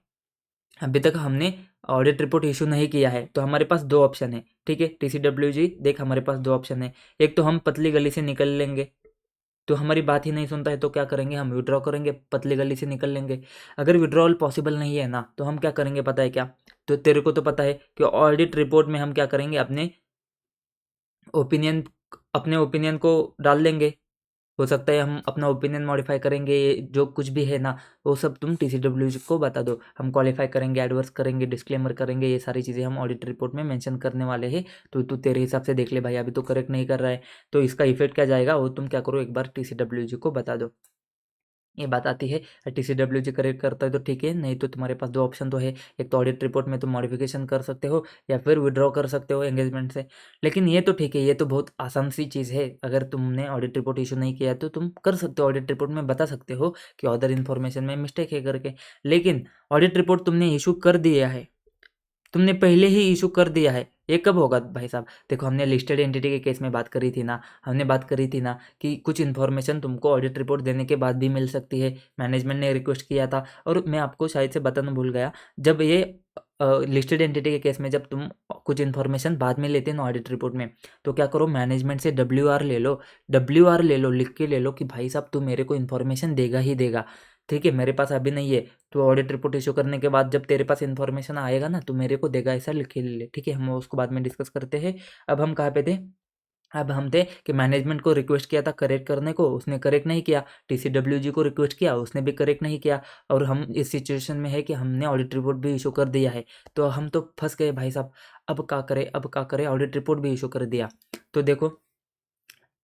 अभी तक हमने ऑडिट रिपोर्ट इशू नहीं किया है, तो हमारे पास दो ऑप्शन है। ठीक है TCWG देख, हमारे पास दो ऑप्शन है, एक तो हम पतली गली से निकल लेंगे, तो हमारी बात ही नहीं सुनता है तो क्या करेंगे, हम विड्रॉ करेंगे, पतली गली से निकल लेंगे। अगर विड्रॉल पॉसिबल नहीं है ना, तो हम क्या करेंगे पता है क्या, तो तेरे को तो पता है कि ऑडिट रिपोर्ट में हम क्या करेंगे, ओपिनियन अपने ओपिनियन को डाल देंगे। हो सकता है हम अपना ओपिनियन मॉडिफाई करेंगे, जो कुछ भी है ना वो सब तुम TCWG को बता दो, हम क्वालिफाई करेंगे, एडवर्स करेंगे, डिस्क्लेमर करेंगे, ये सारी चीज़ें हम ऑडिट रिपोर्ट में मेंशन करने वाले हैं। तो तू तेरे हिसाब से देख ले भाई, अभी तो करेक्ट नहीं कर रहा है, तो इसका इफेक्ट क्या जाएगा वो तुम क्या करो, एक बार TCWG को बता दो। ये बात आती है, TCWG करेक्ट करता है तो ठीक है, नहीं तो तुम्हारे पास दो ऑप्शन तो है, एक तो ऑडिट रिपोर्ट में तुम मॉडिफिकेशन कर सकते हो या फिर विड्रॉ कर सकते हो एंगेजमेंट से। लेकिन ये तो ठीक है, ये तो बहुत आसान सी चीज़ है, अगर तुमने ऑडिट रिपोर्ट इशू नहीं किया तो तुम कर सकते हो, ऑडिट रिपोर्ट में बता सकते हो कि अदर इन्फॉर्मेशन में मिस्टेक है करके। लेकिन ऑडिट रिपोर्ट तुमने इशू कर दिया है, तुमने पहले ही इशू कर दिया है, ये कब होगा भाई साहब, देखो हमने लिस्टेड एंटिटी के केस में बात करी थी ना, हमने बात करी थी ना कि कुछ इन्फॉर्मेशन तुमको ऑडिट रिपोर्ट देने के बाद भी मिल सकती है, मैनेजमेंट ने रिक्वेस्ट किया था। और मैं आपको शायद से बताना भूल गया, जब ये लिस्टेड एंटिटी के केस में जब तुम कुछ इन्फॉर्मेशन बाद में लेते हैं ना ऑडिट रिपोर्ट में, तो क्या करो, मैनेजमेंट से WR ले लो, WR ले लो, लिख के ले लो कि भाई साहब तू मेरे को इन्फॉर्मेशन देगा ही देगा। ठीक है, मेरे पास अभी नहीं है, तो ऑडिट रिपोर्ट इशू करने के बाद जब तेरे पास इन्फॉर्मेशन आएगा ना तो मेरे को देगा, ऐसा लिख के ले ले। ठीक है, हम उसको बाद में डिस्कस करते हैं। अब हम कहाँ पे थे, अब हम थे कि मैनेजमेंट को रिक्वेस्ट किया था करेक्ट करने को, उसने करेक्ट नहीं किया, TCWG को रिक्वेस्ट किया, उसने भी करेक्ट नहीं किया, और हम इस सिचुएशन में है कि हमने ऑडिट रिपोर्ट भी इशू कर दिया है, तो हम तो फंस गए भाई साहब। अब क्या करें, अब क्या करें, ऑडिट रिपोर्ट भी इशू कर दिया, तो देखो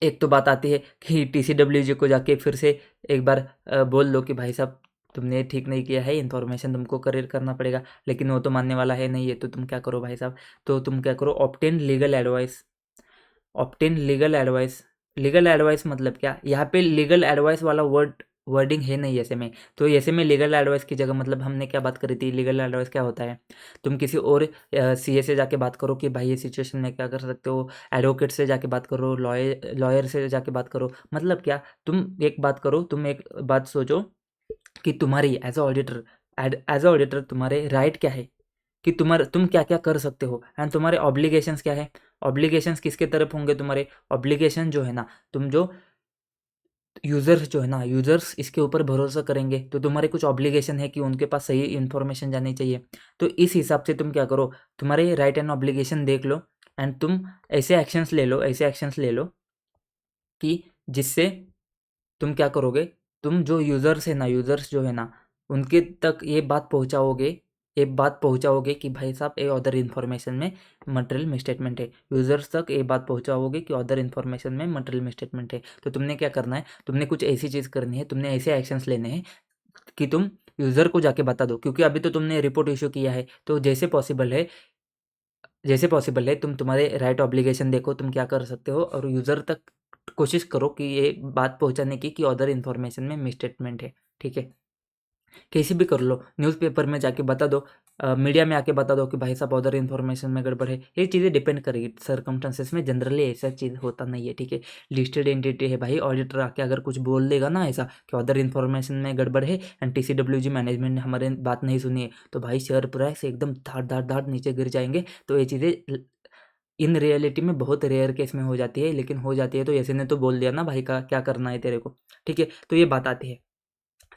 एक तो बात आती है कि TCWG को जाके फिर से एक बार बोल लो कि भाई साहब तुमने ठीक नहीं किया है, इन्फॉर्मेशन तुमको करेक्ट करना पड़ेगा, लेकिन वो तो मानने वाला है नहीं है, तो तुम क्या करो भाई साहब, तो तुम क्या करो, obtain legal advice, obtain legal advice. Legal advice मतलब क्या, यहाँ पे लीगल एडवाइस वाला वर्डिंग है नहीं ऐसे में, तो ऐसे में लीगल एडवाइस की जगह मतलब हमने क्या बात करी थी, लीगल एडवाइस क्या होता है, तुम किसी और CA से जाके बात करो कि भाई ये सिचुएशन में क्या कर सकते हो, एडवोकेट से जाके बात करो, लॉयर से जाके बात करो, मतलब क्या, तुम एक बात करो, तुम एक बात सोचो कि तुम्हारी एज अ ऑडिटर तुम्हारे राइट क्या है, कि तुम क्या क्या कर सकते हो, एंड तुम्हारे ऑब्लिगेशंस क्या है, ऑब्लिगेशंस किसके तरफ होंगे तुम्हारे, ऑब्लिगेशन जो है ना, तुम जो यूज़र्स जो है ना, यूज़र्स इसके ऊपर भरोसा करेंगे, तो तुम्हारे कुछ ऑब्लिगेशन है कि उनके पास सही इन्फॉर्मेशन जानी चाहिए। तो इस हिसाब से तुम क्या करो, तुम्हारे राइट एंड ऑब्लिगेशन देख लो, एंड तुम ऐसे एक्शंस ले लो, ऐसे एक्शंस ले लो कि जिससे तुम क्या करोगे, तुम जो यूज़र्स है ना, यूज़र्स जो है ना, उनके तक ये बात पहुँचाओगे कि भाई साहब ये अदर इन्फॉर्मेशन में मटेरियल मिसस्टेटमेंट है, यूज़र्स तक ये बात पहुँचाओगे कि अदर इन्फॉर्मेशन में मटेरियल मिसस्टेटमेंट है। तो तुमने क्या करना है, तुमने कुछ ऐसी चीज़ करनी है, तुमने ऐसे एक्शंस लेने हैं कि तुम यूज़र को जाके बता दो, क्योंकि अभी तो तुमने रिपोर्ट इश्यू किया है, तो जैसे पॉसिबल है तुम तुम्हारे राइट ऑब्लिगेशन देखो तुम क्या कर सकते हो, और यूज़र तक कोशिश करो कि ये बात पहुंचाने की कि अदर इन्फॉर्मेशन में मिसस्टेटमेंट है, ठीक है। कैसे भी कर लो, न्यूज़पेपर में जाके बता दो, मीडिया में आके बता दो कि भाई साहब अदर इन्फॉर्मेशन में गड़बड़ है। ये चीज़ें डिपेंड करेगी सर्कमस्टेंसेस में, जनरली ऐसा चीज़ होता नहीं है, ठीक है। लिस्टेड एंटिटी है भाई, ऑडिटर आके अगर कुछ बोल देगा ना ऐसा कि अदर इन्फॉर्मेशन में गड़बड़ है एंड TCWG मैनेजमेंट ने हमारे बात नहीं सुनी है, तो भाई शेयर प्राइस एकदम धाड़ धाड़ धाड़ नीचे गिर जाएंगे। तो ये चीज़ें इन रियलिटी में बहुत रेयर केस में हो जाती है, लेकिन हो जाती है तो ऐसे ने तो बोल दिया ना भाई का क्या करना है तेरे को, ठीक है। तो ये बात आती है,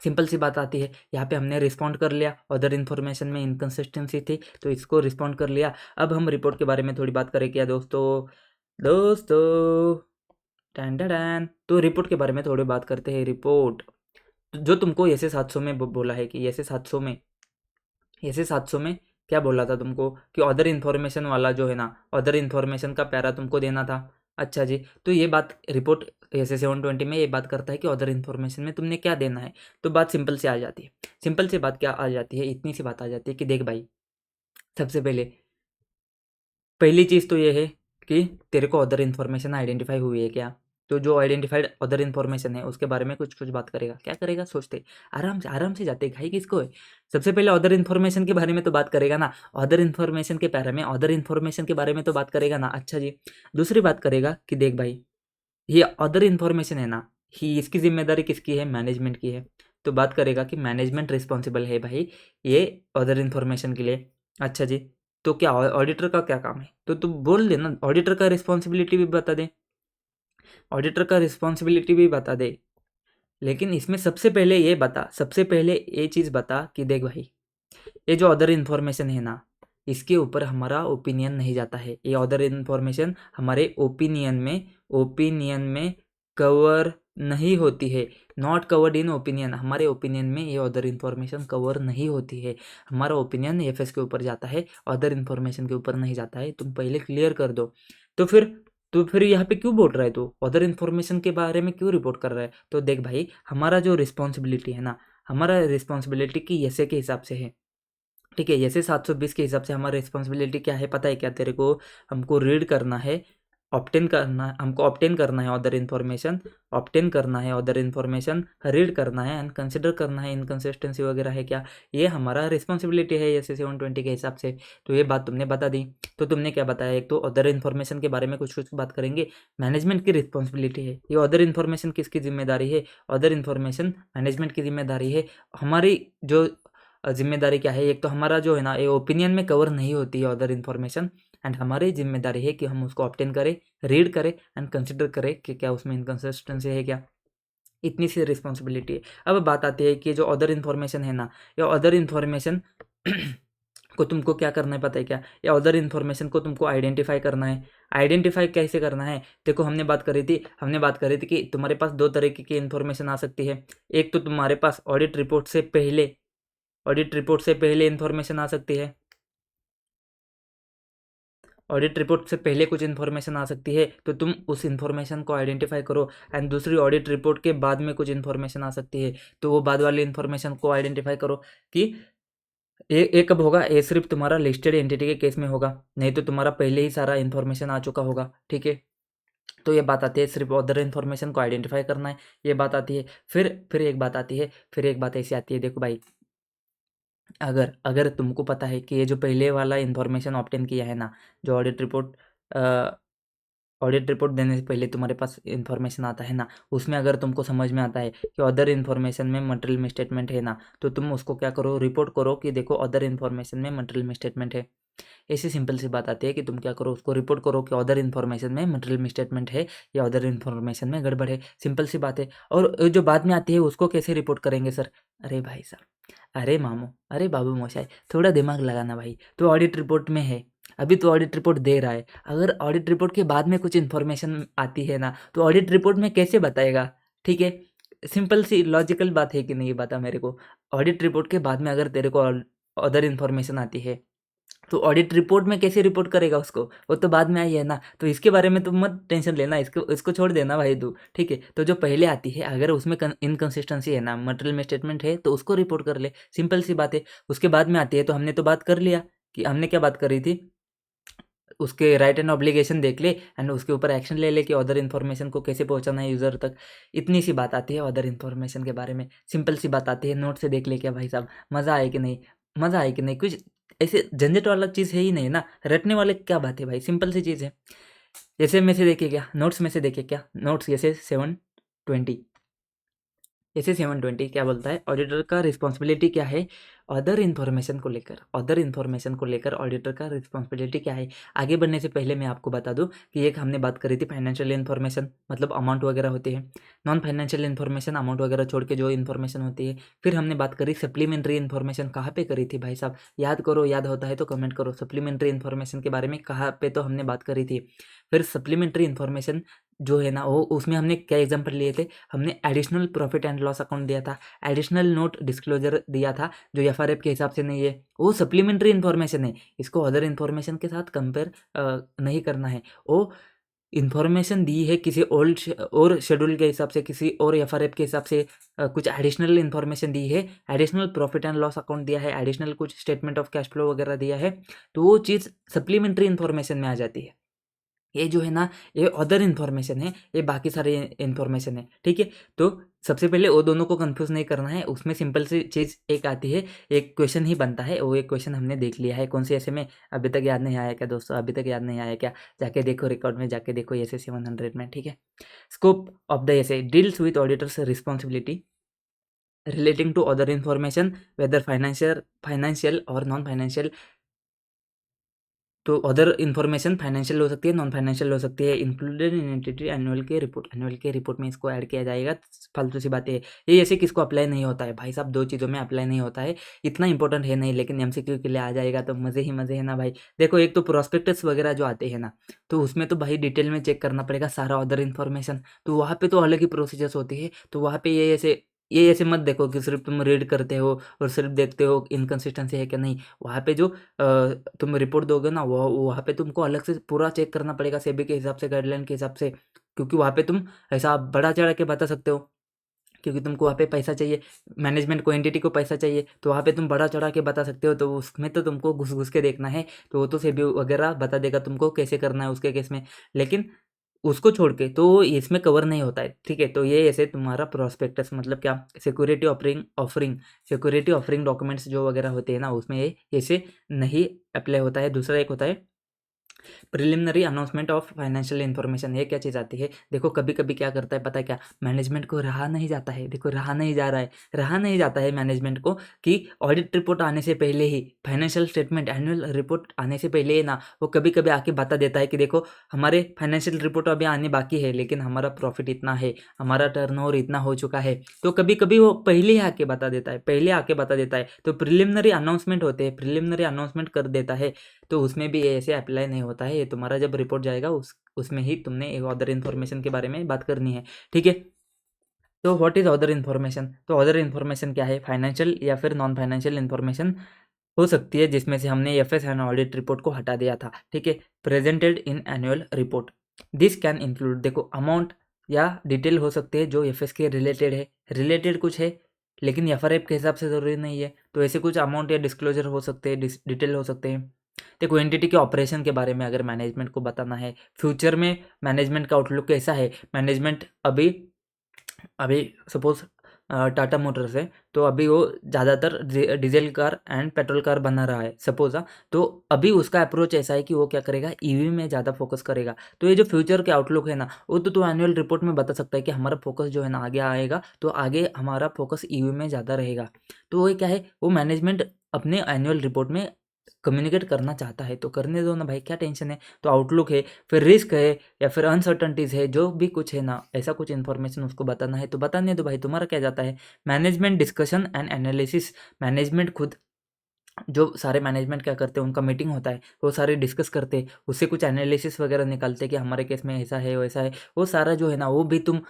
सिंपल सी बात आती है। यहाँ पे हमने रिस्पॉन्ड कर लिया, अदर इन्फॉर्मेशन में इनकन्सिस्टेंसी थी तो इसको रिस्पॉन्ड कर लिया। अब हम रिपोर्ट के बारे में थोड़ी बात करें क्या दोस्तों, टैन टैन, तो रिपोर्ट के बारे में थोड़ी बात करते हैं। रिपोर्ट जो तुमको ऐसे 700 में बोला है कि ऐसे 700 में क्या बोला था तुमको कि अदर इन्फॉर्मेशन वाला जो है ना, अदर इन्फॉर्मेशन का पैरा तुमको देना था। अच्छा जी, तो ये बात रिपोर्ट ऐसे 720 में ये बात करता है कि अदर इन्फॉर्मेशन में तुमने क्या देना है। तो बात सिंपल से आ जाती है, सिंपल सी बात क्या आ जाती है, इतनी सी बात आ जाती है कि देख भाई, सबसे पहली चीज़ तो ये है कि तेरे को अदर इन्फॉर्मेशन आइडेंटिफाई हुई है क्या। तो जो आइडेंटिफाइड अदर इन्फॉर्मेशन है उसके बारे में कुछ कुछ बात करेगा, क्या करेगा, सोचते आराम से जाते भाई किसको है। सबसे पहले अदर इन्फॉर्मेशन के बारे में तो बात करेगा ना, अदर इन्फॉर्मेशन के पैरा में अदर इन्फॉर्मेशन के बारे में तो बात करेगा ना। अच्छा जी, दूसरी बात करेगा कि देख भाई, ये अदर इन्फॉर्मेशन है ना, ही इसकी जिम्मेदारी किसकी है, मैनेजमेंट की है। तो बात करेगा कि मैनेजमेंट रिस्पॉन्सिबल है भाई ये अदर इन्फॉर्मेशन के लिए। अच्छा जी, तो क्या ऑडिटर का क्या काम है, तो तू बोल दे ना, ऑडिटर का रिस्पॉन्सिबिलिटी भी बता दे, ऑडिटर का रिस्पॉन्सिबिलिटी भी बता दे। लेकिन इसमें सबसे पहले ये चीज़ बता कि देख भाई, ये जो अदर इन्फॉर्मेशन है ना, इसके ऊपर हमारा ओपिनियन नहीं जाता है। ये अदर इन्फॉर्मेशन हमारे ओपिनियन में कवर नहीं होती है, नॉट कवर्ड इन ओपिनियन। हमारे ओपिनियन में ये अदर इन्फॉर्मेशन कवर नहीं होती है। हमारा ओपिनियन FS के ऊपर जाता है, अदर इन्फॉर्मेशन के ऊपर नहीं जाता है। तुम पहले क्लियर कर दो। तो फिर यहाँ पे क्यों बोल रहा है, तू अदर इन्फॉर्मेशन के बारे में क्यों रिपोर्ट कर रहा है। तो देख भाई, हमारा जो रिस्पॉन्सिबिलिटी है ना, हमारा रिस्पॉन्सिबिलिटी की ऐसे के हिसाब से है, ठीक है। जैसे 720 के हिसाब से हमारी रिस्पॉन्सिबिलिटी क्या है पता है क्या तेरे को, हमको रीड करना है, हमको ऑब्टेन करना है अदर इन्फॉर्मेशन, रीड करना है एंड कंसिडर करना है इनकन्सिस्टेंसी वगैरह है क्या, ये हमारा रिस्पॉन्सिबिलिटी है जैसे 720 के हिसाब से। तो ये बात तुमने बता दी। तो तुमने क्या बताया, एक तो अदर इन्फॉर्मेशन के बारे में कुछ कुछ बात करेंगे, मैनेजमेंट की रिस्पॉन्सिबिलिटी है। ये अदर इन्फॉर्मेशन किसकी जिम्मेदारी है, अदर इन्फॉर्मेशन मैनेजमेंट की जिम्मेदारी है। हमारी जो जिम्मेदारी क्या है, एक तो हमारा जो है ना, ये ओपिनियन में कवर नहीं होती है अदर इन्फॉर्मेशन, एंड हमारी जिम्मेदारी है कि हम उसको ऑब्टेन करें, रीड करें एंड कंसिडर करें कि क्या उसमें इनकन्सिस्टेंसी है क्या। इतनी सी रिस्पॉन्सिबिलिटी है। अब बात आती है कि जो अदर इन्फॉर्मेशन है ना, या अदर इन्फॉर्मेशन को तुमको क्या करना है पता है क्या, या अदर इन्फॉर्मेशन को तुमको आइडेंटिफाई करना है। आइडेंटिफाई कैसे करना है, देखो हमने बात करी थी कि तुम्हारे पास दो तरीके की इन्फॉर्मेशन आ सकती है। एक तो तुम्हारे पास ऑडिट रिपोर्ट से पहले इन्फॉर्मेशन आ सकती है, ऑडिट रिपोर्ट से पहले कुछ इन्फॉर्मेशन आ सकती है, तो तुम उस इन्फॉर्मेशन को आइडेंटिफाई करो। एंड दूसरी, ऑडिट रिपोर्ट के बाद में कुछ इन्फॉर्मेशन आ सकती है, तो वो बाद वाली इन्फॉर्मेशन को आइडेंटिफाई करो कि ये कब होगा, ये सिर्फ तुम्हारा लिस्टेड एंटिटी के केस में होगा, नहीं तो तुम्हारा पहले ही सारा इन्फॉर्मेशन आ चुका होगा, ठीक है। तो ये बात आती है, सिर्फ अदर इन्फॉर्मेशन को आइडेंटिफाई करना है, ये बात आती है। फिर एक बात ऐसी आती है, देखो भाई, अगर अगर तुमको पता है कि ये जो पहले वाला इन्फॉर्मेशन ऑब्टेन किया है ना, जो ऑडिट रिपोर्ट देने से पहले तुम्हारे पास इन्फॉर्मेशन आता है ना, उसमें अगर तुमको समझ में आता है कि अदर इन्फॉर्मेशन में मटेरियल मिसस्टेटमेंट है ना, तो तुम उसको क्या करो, रिपोर्ट करो कि देखो अदर इन्फॉर्मेशन में मटेरियल मिसस्टेटमेंट है। ऐसी सिंपल सी बात आती है कि तुम क्या करो, उसको रिपोर्ट करो कि अदर इन्फॉर्मेशन में मटेरियल मिसस्टेटमेंट है या अदर इन्फॉर्मेशन में गड़बड़ है, सिंपल सी बात है। और जो बाद में आती है उसको कैसे रिपोर्ट करेंगे सर, अरे भाई साहब, अरे मामू, अरे बाबू मोशाई, थोड़ा दिमाग लगाना भाई। तो ऑडिट रिपोर्ट में है, अभी तो ऑडिट रिपोर्ट दे रहा है, अगर ऑडिट रिपोर्ट के बाद में कुछ इन्फॉर्मेशन आती है ना, तो ऑडिट रिपोर्ट में कैसे बताएगा, ठीक है। सिंपल सी लॉजिकल बात है कि नहीं, ये बता मेरे को। ऑडिट रिपोर्ट के बाद में अगर तेरे को अदर इन्फॉर्मेशन आती है, तो ऑडिट रिपोर्ट में कैसे रिपोर्ट करेगा उसको, वो तो बाद में आई है ना, तो इसके बारे में तुम मत टेंशन लेना, इसको छोड़ देना भाई तू, ठीक है। तो जो पहले आती है, अगर उसमें इनकन्सिस्टेंसी है ना, मटेरियल में स्टेटमेंट है, तो उसको रिपोर्ट कर ले, सिंपल सी बात है। उसके बाद में आती है, तो हमने तो बात कर लिया कि हमने क्या बात करी थी, उसके राइट एंड ऑब्लिगेशन देख ले एंड उसके ऊपर एक्शन ले ले कि अदर इन्फॉर्मेशन को कैसे पहुंचाना है यूज़र तक। इतनी सी बात आती है अदर इन्फॉर्मेशन के बारे में, सिंपल सी बात आती है। नोट से देख ले क्या भाई साहब, मज़ा आए कि नहीं, मज़ा आए कि नहीं, कुछ ऐसे झंझट वाला चीज़ है ही नहीं ना, रटने वाले क्या बात है भाई, सिंपल सी चीज़ है। जैसे में से देखिए क्या, नोट्स में से देखिए क्या, नोट्स जैसे 720, जैसे 720 क्या बोलता है, ऑडिटर का रिस्पॉन्सिबिलिटी क्या है अदर इन्फॉर्मेशन को लेकर, अदर इन्फॉर्मेशन को लेकर ऑडिटर का रिस्पॉन्सिबिलिटी क्या है। आगे बढ़ने से पहले मैं आपको बता दूं कि एक हमने बात करी थी फाइनेंशियल इन्फॉर्मेशन, मतलब अमाउंट वगैरह होती है, नॉन फाइनेंशियल इन्फॉर्मेशन अमाउंट वगैरह छोड़ के जो इन्फॉर्मेशन होती है। फिर हमने बात करी सप्लीमेंट्री इन्फॉर्मेशन, कहाँ पे करी थी भाई साहब, याद करो, याद होता है तो कमेंट करो, सप्लीमेंट्री इन्फॉर्मेशन के बारे में कहाँ पे तो हमने बात करी थी। फिर सप्लीमेंट्री इन्फॉर्मेशन जो है ना, वो उसमें हमने क्या एग्जाम्पल लिए थे, हमने additional profit and loss account दिया था, एडिशनल नोट डिस्क्लोजर दिया था जो एफआरएफ के हिसाब से नहीं है, वो सप्लीमेंट्री इन्फॉर्मेशन है, इसको अदर इन्फॉर्मेशन के साथ कंपेयर नहीं करना है। वो इन्फॉर्मेशन दी है किसी और शेड्यूल के हिसाब से, किसी और एफआरएफ के हिसाब से, कुछ एडिशनल इन्फॉर्मेशन दी है, additional profit and loss account दिया है, एडिशनल कुछ स्टेटमेंट ऑफ कैश फ्लो वगैरह दिया है, तो वो चीज़ सप्लीमेंट्री इन्फॉर्मेशन में आ जाती है। ये जो है ना, ये अदर इन्फॉर्मेशन है, ये बाकी सारे इन्फॉर्मेशन है, ठीक है। तो सबसे पहले वो दोनों को कंफ्यूज नहीं करना है, उसमें सिंपल सी चीज़ एक आती है, एक क्वेश्चन ही बनता है, वो एक क्वेश्चन हमने देख लिया है, कौन से ऐसे में अभी तक याद नहीं आया क्या दोस्तों, अभी तक याद नहीं आया क्या, जाके देखो रिकॉर्ड में, जाके देखो ऐसे 700 में, ठीक है। Scope of the SA deals with auditor's responsibility relating to other information whether financial और नॉन फाइनेंशियल। तो अदर इन्फॉर्मेशन फाइनेंशियल हो सकती है, नॉन फाइनेंशियल हो सकती है, इंक्लूडेड इन एंटिटी एनुअल के रिपोर्ट में इसको ऐड किया जाएगा। फालतू सी बातें, ये ऐसे किसको अप्लाई नहीं होता है भाई साहब, दो चीज़ों में अप्लाई नहीं होता है, इतना इंपॉर्टेंट है नहीं, लेकिन एमसीक्यू के लिए आ जाएगा तो मज़े ही मज़े है ना भाई। देखो, एक तो प्रोस्पेक्टस वगैरह जो आते हैं ना, तो उसमें तो भाई डिटेल में चेक करना पड़ेगा सारा अदर इन्फॉर्मेशन, तो वहाँ पे तो अलग ही प्रोसीजर्स होती है, तो वहाँ पे ये ऐसे मत देखो कि सिर्फ तुम रीड करते हो और सिर्फ देखते हो इनकन्सिस्टेंसी है क्या नहीं। वहाँ पे जो तुम रिपोर्ट दोगे ना, वो वहाँ पे तुमको अलग से पूरा चेक करना पड़ेगा सेबी के हिसाब से, गाइडलाइन के हिसाब से, क्योंकि वहाँ पे तुम ऐसा बड़ा चढ़ा के बता सकते हो, क्योंकि तुमको वहाँ पे पैसा चाहिए, मैनेजमेंट को, एंटिटी को पैसा चाहिए, तो वहाँ पे तुम बड़ा चढ़ा के बता सकते हो, तो उसमें तो तुमको घुस घुस के देखना है, तो वो तो सेबी वगैरह बता देगा तुमको कैसे करना है उसके केस में, लेकिन उसको छोड़ के तो इसमें कवर नहीं होता है, ठीक है। तो ये ऐसे तुम्हारा प्रोस्पेक्टस, मतलब क्या, सिक्योरिटी ऑफरिंग डॉक्यूमेंट्स जो वगैरह होते हैं ना, उसमें ये ऐसे नहीं अप्लाई होता है। दूसरा एक होता है preliminary announcement of financial information. ये क्या चीज़ आती है, देखो कभी कभी क्या करता है पता है क्या, मैनेजमेंट को रहा नहीं जाता है, देखो रहा नहीं जा रहा है, रहा नहीं जाता है मैनेजमेंट को कि ऑडिट रिपोर्ट आने से पहले ही, फाइनेंशियल स्टेटमेंट एनुअल रिपोर्ट आने से पहले ही ना, वो कभी कभी आके बता देता है कि देखो हमारे फाइनेंशियल रिपोर्ट अभी आने बाकी है, लेकिन हमारा प्रॉफिट इतना है, हमारा टर्नओवर इतना हो चुका है, तो कभी कभी वो पहले ही आके बता देता है, पहले आके बता देता है, तो प्रिलिमिनरी अनाउंसमेंट होते हैं, प्रिलिमिनरी अनाउंसमेंट कर देता है, तो उसमें भी ऐसे अप्लाई नहीं होता है। ये तुम्हारा जब रिपोर्ट जाएगा उसमें ही तुमने एक अदर इन्फॉर्मेशन के बारे में बात करनी है, ठीक है। तो व्हाट इज अदर इन्फॉर्मेशन, तो अदर इन्फॉर्मेशन क्या है, फाइनेंशियल या फिर नॉन फाइनेंशियल इन्फॉर्मेशन हो सकती है, जिसमें से हमने एफएस एंड ऑडिट रिपोर्ट को हटा दिया था, ठीक है, presented in annual report. This can include, देखो अमाउंट या डिटेल हो सकते हैं जो एफएस के रिलेटेड है, रिलेटेड कुछ है लेकिन एफआरएफ के हिसाब से ज़रूरी नहीं है, तो ऐसे कुछ अमाउंट या डिस्क्लोजर हो सकते हैं, डिटेल हो सकते हैं। देखो एंटिटी के ऑपरेशन के बारे में अगर मैनेजमेंट को बताना है, फ्यूचर में मैनेजमेंट का आउटलुक कैसा है, मैनेजमेंट अभी अभी सपोज टाटा मोटर्स है, तो अभी वो ज़्यादातर diesel car and petrol car बना रहा है सपोज, तो अभी उसका अप्रोच ऐसा है कि वो क्या करेगा, ईवी में ज़्यादा फोकस करेगा। तो ये जो फ्यूचर के आउटलुक है ना, वो तो एनुअल रिपोर्ट में बता सकता है कि हमारा फोकस जो है ना आगे आएगा, तो आगे हमारा फोकस ईवी में ज़्यादा रहेगा। तो वो क्या है, वो मैनेजमेंट अपने एनुअल रिपोर्ट में कम्युनिकेट करना चाहता है, तो करने दो ना भाई, क्या टेंशन है। तो आउटलुक है, फिर रिस्क है, या फिर अनसर्टनटीज है, जो भी कुछ है ना, ऐसा कुछ इन्फॉर्मेशन उसको बताना है तो बताने दो भाई, तुम्हारा क्या जाता है। Management discussion and analysis, management खुद जो सारे मैनेजमेंट क्या करते हैं, उनका मीटिंग होता है, वो सारे डिस्कस करते हैं, उससे कुछ एनालिसिस वगैरह निकालते हैं कि हमारे केस में ऐसा है वैसा है। वो सारा जो है ना, वो भी तुम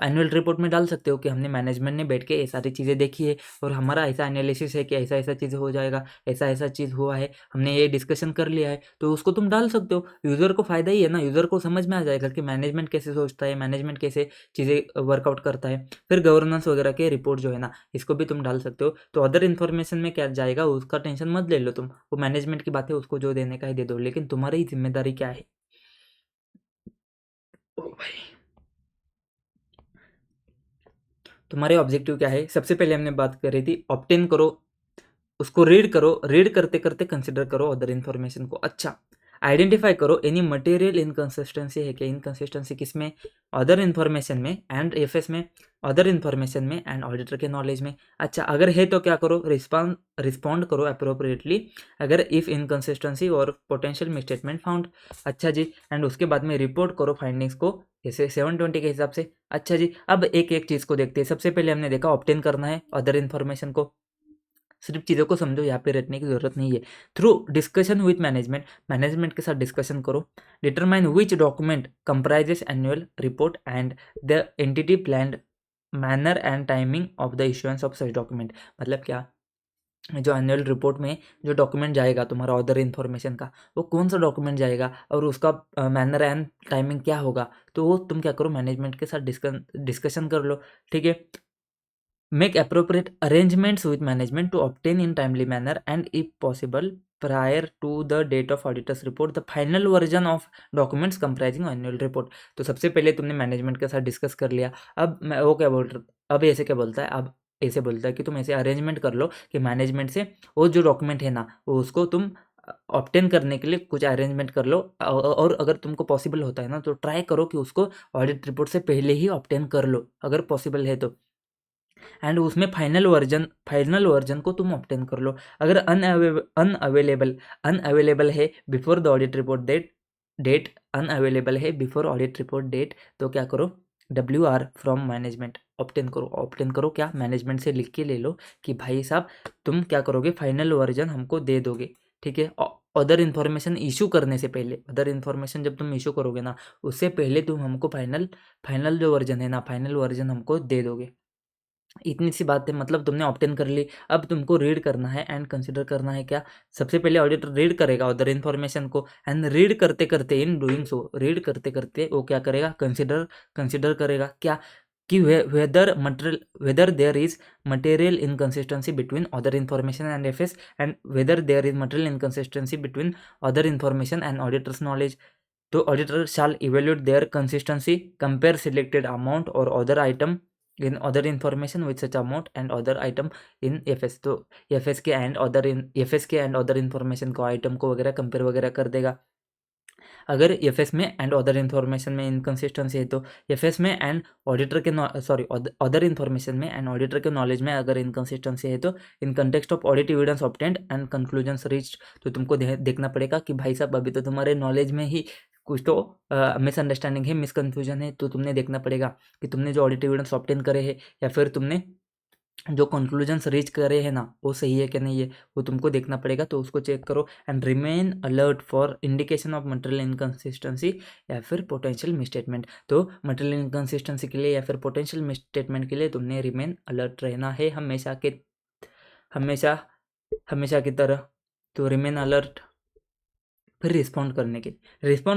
एनुअल रिपोर्ट में डाल सकते हो कि हमने मैनेजमेंट ने बैठ के ये सारी चीज़ें देखी है और हमारा ऐसा एनालिसिस है कि ऐसा ऐसा चीज़ हो जाएगा, ऐसा ऐसा चीज़ हुआ है, हमने ये डिस्कशन कर लिया है। तो उसको तुम डाल सकते हो। यूज़र को फ़ायदा ही है ना, यूज़र को समझ में आ जाएगा कि मैनेजमेंट कैसे सोचता है, मैनेजमेंट कैसे चीज़ें वर्कआउट करता है। फिर गवर्नेंस वगैरह के रिपोर्ट जो है ना, इसको भी तुम डाल सकते हो। तो अदर इन्फॉर्मेशन में क्या जाएगा, उसका टेंशन मत ले लो तुम। वो मैनेजमेंट की बात है, उसको जो देने का है दे दो, लेकिन तुम्हारी ही जिम्मेदारी क्या है। ओ भाई, तुम्हारे ऑब्जेक्टिव क्या है। सबसे पहले हमने बात करी थी, ऑब्टेन करो, उसको रीड करो, रीड करते करते कंसिडर करो अदर इन्फॉर्मेशन को। अच्छा, आइडेंटिफाई करो एनी मटेरियल इनकंसिस्टेंसी है क्या। इनकंसिस्टेंसी किस में, अदर इन्फॉर्मेशन में एंड एफएस में, अदर इन्फॉर्मेशन में एंड ऑडिटर के नॉलेज में। अच्छा, अगर है तो क्या करो, रिस्पॉन्ड करो अप्रोप्रिएटली अगर इफ इनकंसिस्टेंसी और पोटेंशियल मिसस्टेटमेंट फाउंड। अच्छा जी, एंड उसके बाद में रिपोर्ट करो फाइंडिंग्स को जैसे 720 के हिसाब से। अच्छा जी, अब एक एक चीज़ को देखते हैं। सबसे पहले हमने देखा ऑब्टेन करना है अदर इन्फॉर्मेशन को। सिर्फ चीज़ों को समझो, यहाँ पे रटने की ज़रूरत नहीं है। Through discussion with management, management के साथ डिस्कशन करो। Determine which document comprises annual report and the entity plan manner and timing of the issuance of such document. मतलब क्या, जो एनुअल रिपोर्ट में जो डॉक्यूमेंट जाएगा तुम्हारा अदर इन्फॉर्मेशन का, वो कौन सा डॉक्यूमेंट जाएगा और उसका मैनर एंड टाइमिंग क्या होगा। तो वो तुम क्या करो, मैनेजमेंट के साथ डिस्कशन कर लो। ठीक है। Make appropriate arrangements with management to obtain in timely manner and if possible prior to the date of auditor's report the final version of documents comprising annual report। तो सबसे पहले तुमने मैनेजमेंट के साथ डिस्कस कर लिया। अब मैं वो क्या बोल रहा, अब ऐसे क्या बोलता है, अब ऐसे बोलता है कि तुम ऐसे अरेंजमेंट कर लो कि मैनेजमेंट से वो जो डॉक्यूमेंट है ना, वो उसको तुम ऑब्टेन करने के लिए कुछ अरेंजमेंट कर लो। और अगर तुमको पॉसिबल होता है ना, तो ट्राई करो कि उसको ऑडिट रिपोर्ट से पहले ही ऑब्टेन कर लो अगर पॉसिबल है तो। एंड उसमें फाइनल वर्जन को तुम ऑब्टेन कर लो। अगर अनअवेलेबल है before the audit report date unavailable है बिफोर ऑडिट रिपोर्ट डेट, तो क्या करो, WR फ्रॉम मैनेजमेंट ऑब्टेन करो। ऑब्टेन करो क्या, मैनेजमेंट से लिख के ले लो कि भाई साहब तुम क्या करोगे, फाइनल वर्जन हमको दे दोगे। ठीक है। अदर इन्फॉर्मेशन इशू करने से पहले, अदर इन्फॉर्मेशन जब तुम इशू करोगे ना, उससे पहले तुम हमको फाइनल जो वर्जन है ना, फाइनल वर्जन हमको दे दोगे। इतनी सी बात है, मतलब तुमने ऑप्टेन कर ली। अब तुमको रीड करना है एंड कंसिडर करना है क्या। सबसे पहले ऑडिटर रीड करेगा अदर इन्फॉर्मेशन को एंड रीड करते करते, इन डूइंग सो, रीड करते करते वो क्या करेगा, कंसिडर करेगा क्या, कि whether there is material inconsistency between other information and FS and whether there is material inconsistency between other information and auditors knowledge. तो auditor shall evaluate their consistency, compare selected amount और other item in other information with such amount and other item in FS. तो एफएस के एंड अदर इन्फॉर्मेशन को, आइटम को वगैरह कंपेयर वगैरह कर देगा। अगर एफएस में एंड अदर इन्फॉर्मेशन में इनकंसिस्टेंसी है, तो एफएस में एंड ऑडिटर के सॉरी अदर इन्फॉर्मेशन में एंड ऑडिटर के नॉलेज में अगर इनकंसिस्टेंसी है, तो in context of audit evidence obtained and conclusions reached. तो तुमको देखना पड़ेगा कि भाई साहब अभी तो तुम्हारे नॉलेज में ही कुछ तो मिसअंडरस्टैंडिंग है, मिसकन्फ्यूजन है। तो तुमने देखना पड़ेगा कि तुमने जो ऑडिट एविडेंस ऑब्टेन करे हैं या फिर तुमने जो कंक्लूजन्स रीच करे हैं ना, वो सही है कि नहीं है, वो तुमको देखना पड़ेगा। तो उसको चेक करो and remain alert for indication of material inconsistency या फिर पोटेंशियल मिसस्टेटमेंट। तो मटेरियल इनकंसिस्टेंसी के लिए या फिर पोटेंशियल मिसस्टेटमेंट के लिए तुमने रिमेन अलर्ट रहना है हमेशा हमेशा की तरह। तो रिमेन अलर्ट। फिर रिस्पॉन्ड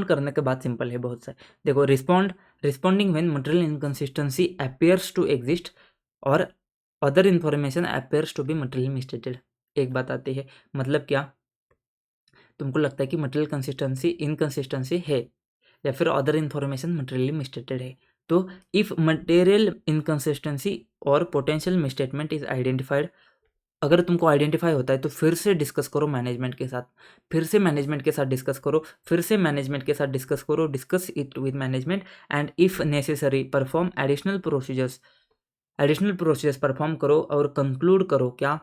करने के बाद सिंपल है बहुत सा। देखो, responding when material inconsistency appears to exist और other information appears to be material misstated. एक बात आती है, मतलब क्या, तुमको लगता है कि मटेरियल इनकंसिस्टेंसी है या फिर अदर इन्फॉर्मेशन मटेरियली मिसस्टेटेड है। तो इफ मटेरियल इनकंसिस्टेंसी और पोटेंशियल मिसस्टेटमेंट इज आइडेंटिफाइड, अगर तुमको आइडेंटिफाई होता है तो फिर से डिस्कस करो मैनेजमेंट के साथ, discuss it with management and if necessary perform additional procedures perform करो और कंक्लूड करो क्या,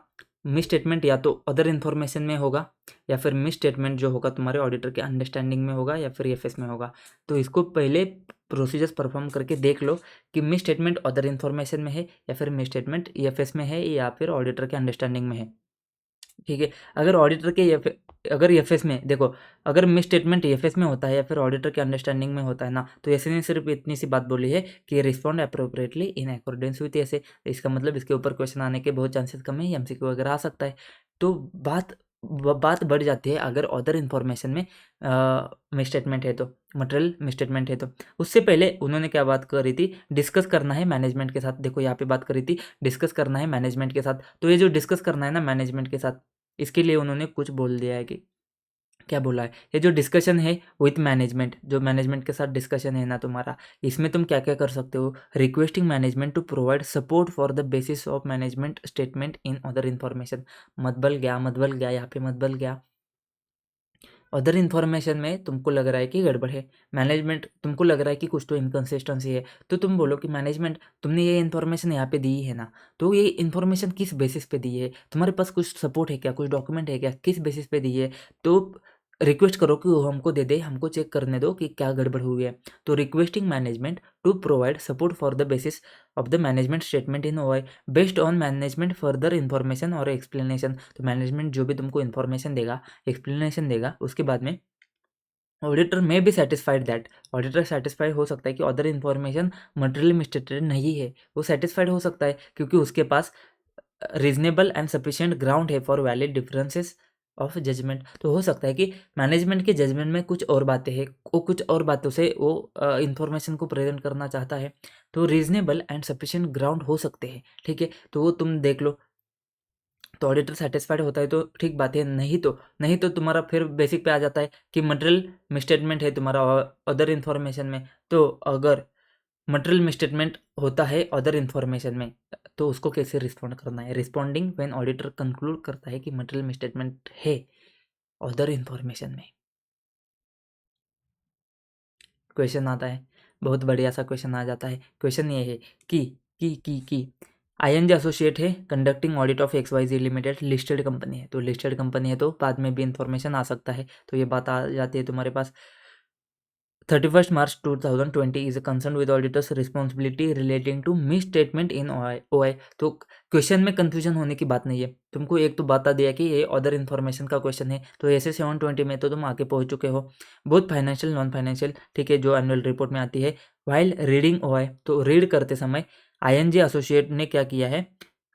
मिस स्टेटमेंट या तो अदर इन्फॉर्मेशन में होगा या फिर मिस स्टेटमेंट जो होगा तुम्हारे ऑडिटर के अंडरस्टैंडिंग में होगा या फिर एफएस में होगा। तो इसको पहले प्रोसीजर्स परफॉर्म करके देख लो कि मिस स्टेटमेंट अदर इन्फॉर्मेशन में है या फिर मिस स्टेटमेंट एफएस में है या फिर ऑडिटर के अंडरस्टैंडिंग में है। ठीक है। अगर ऑडिटर के अगर एफएस में देखो, अगर मिस स्टेटमेंट एफएस में होता है या फिर ऑडिटर के अंडरस्टैंडिंग में होता है ना, तो ऐसे ने सिर्फ इतनी सी बात बोली है कि respond appropriately in accordance with ऐसे। इसका मतलब इसके ऊपर क्वेश्चन आने के बहुत चांसेस कम है, एमसीक्यू वगैरह आ सकता है। तो बात बढ़ जाती है अगर अदर इन्फॉर्मेशन में मिस स्टेटमेंट है तो, मटेरियल मिस स्टेटमेंट है तो। उससे पहले उन्होंने क्या बात करी थी, डिस्कस करना है मैनेजमेंट के साथ। देखो यहाँ पे बात करी थी डिस्कस करना है मैनेजमेंट के साथ। तो ये जो डिस्कस करना है ना मैनेजमेंट के साथ, इसके लिए उन्होंने कुछ बोल दिया है कि क्या बोला है, ये जो डिस्कशन है विथ मैनेजमेंट, जो मैनेजमेंट के साथ डिस्कशन है ना तुम्हारा, इसमें तुम क्या क्या कर सकते हो, requesting management to provide support for the basis of management statement in other information. मत बल गया यहाँ पे, मत बल गया। अदर इन्फॉर्मेशन में तुमको लग रहा है कि गड़बड़ है, मैनेजमेंट तुमको लग रहा है कि कुछ तो इनकन्सिस्टेंसी है, तो तुम बोलो कि मैनेजमेंट तुमने ये इन्फॉर्मेशन यहाँ पे दी है ना, तो ये इन्फॉर्मेशन किस बेसिस पे दी है, तुम्हारे पास कुछ सपोर्ट है क्या, कुछ डॉक्यूमेंट है क्या, किस बेसिस पे दी है। तो रिक्वेस्ट करो कि वो हमको दे दे, हमको चेक करने दो कि क्या गड़बड़ हुई है। तो requesting management to provide support for the basis of the management statement in OI based on management further information और एक्सप्लेनेशन। तो मैनेजमेंट जो भी तुमको इन्फॉर्मेशन देगा, एक्सप्लेनेशन देगा, उसके बाद में ऑडिटर में भी सेटिस्फाइड दैट, ऑडिटर सेटिस्फाइड हो सकता है कि अदर इन्फॉर्मेशन मटेरियल मिस्टेटेड नहीं है, वो सेटिस्फाइड हो सकता है क्योंकि उसके पास रीजनेबल एंड सफिशिएंट ग्राउंड है for valid differences of judgement. तो हो सकता है कि मैनेजमेंट के जजमेंट में कुछ और बातें हैं, वो कुछ और बातों से वो इन्फॉर्मेशन को प्रेजेंट करना चाहता है, तो रीजनेबल एंड सफिशिएंट ग्राउंड हो सकते हैं। ठीक है, तो वो तुम देख लो। तो ऑडिटर सेटिस्फाइड होता है तो ठीक बात है, नहीं तो तुम्हारा फिर बेसिक पे आ जाता है कि मटेरियल मिसस्टेटमेंट है तुम्हारा अदर इन्फॉर्मेशन में। तो अगर मटेरियल मिसस्टेटमेंट होता है अदर इन्फॉर्मेशन में, तो उसको कैसे रिस्पॉन्ड करना है। रिस्पॉन्डिंग व्हेन ऑडिटर कंक्लूड करता है कि मटेरियल मिसस्टेटमेंट है अदर इन्फॉर्मेशन में। क्वेश्चन आता है, बहुत बढ़िया सा क्वेश्चन आ जाता है। क्वेश्चन ये है कि ING एसोसिएट है conducting audit of XYZ limited, listed company है। तो लिस्टेड कंपनी है तो बाद में भी इन्फॉर्मेशन आ सकता है, तो ये बात आ जाती है तुम्हारे पास। 31st March 2020 is concerned with auditor's responsibility relating to misstatement in OI। तो क्वेश्चन में कंफ्यूजन होने की बात नहीं है, तुमको एक तो बता दिया कि ये अदर इन्फॉर्मेशन का क्वेश्चन है, तो ऐसे 720 में तो तुम आगे पहुंच चुके हो। बहुत फाइनेंशियल नॉन फाइनेंशियल, ठीक है, जो एनुअल रिपोर्ट में आती है। वाइल रीडिंग OI, तो रीड करते समय ING एसोसिएट ने क्या किया है,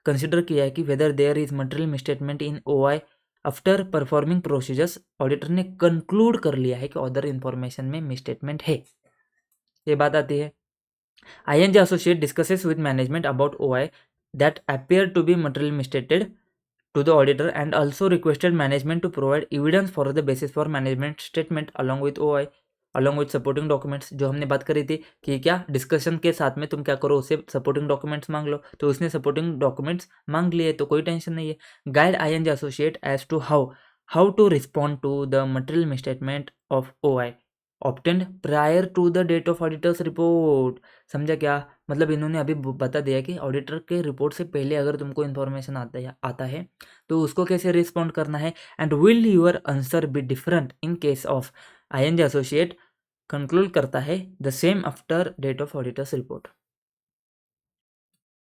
कंसिडर किया है कि whether there is material misstatement in OI। After performing procedures auditor ने कंक्लूड कर लिया है कि अदर इन्फॉर्मेशन में मिसस्टेटमेंट है। ये बात आती है। ING associate discusses with management about OI that appear to be materially misstated to the auditor and also requested management to provide evidence for the basis for management statement along with OI along with supporting documents। जो हमने बात करी थी कि क्या डिस्कशन के साथ में तुम क्या करो, उससे सपोर्टिंग डॉक्यूमेंट्स मांग लो, तो उसने सपोर्टिंग डॉक्यूमेंट्स मांग लिए, तो कोई टेंशन नहीं है। Guide ING associate as to how to respond to the material misstatement of OI obtained prior to the date of auditor's report. समझा क्या मतलब, इन्होंने अभी बता दिया कि ऑडिटर के रिपोर्ट से पहले अगर तुमको इन्फॉर्मेशन आता है तो उसको कैसे रिस्पॉन्ड करना है। And will your answer be different in case of ING associate conclude करता है the same after date of auditor's report.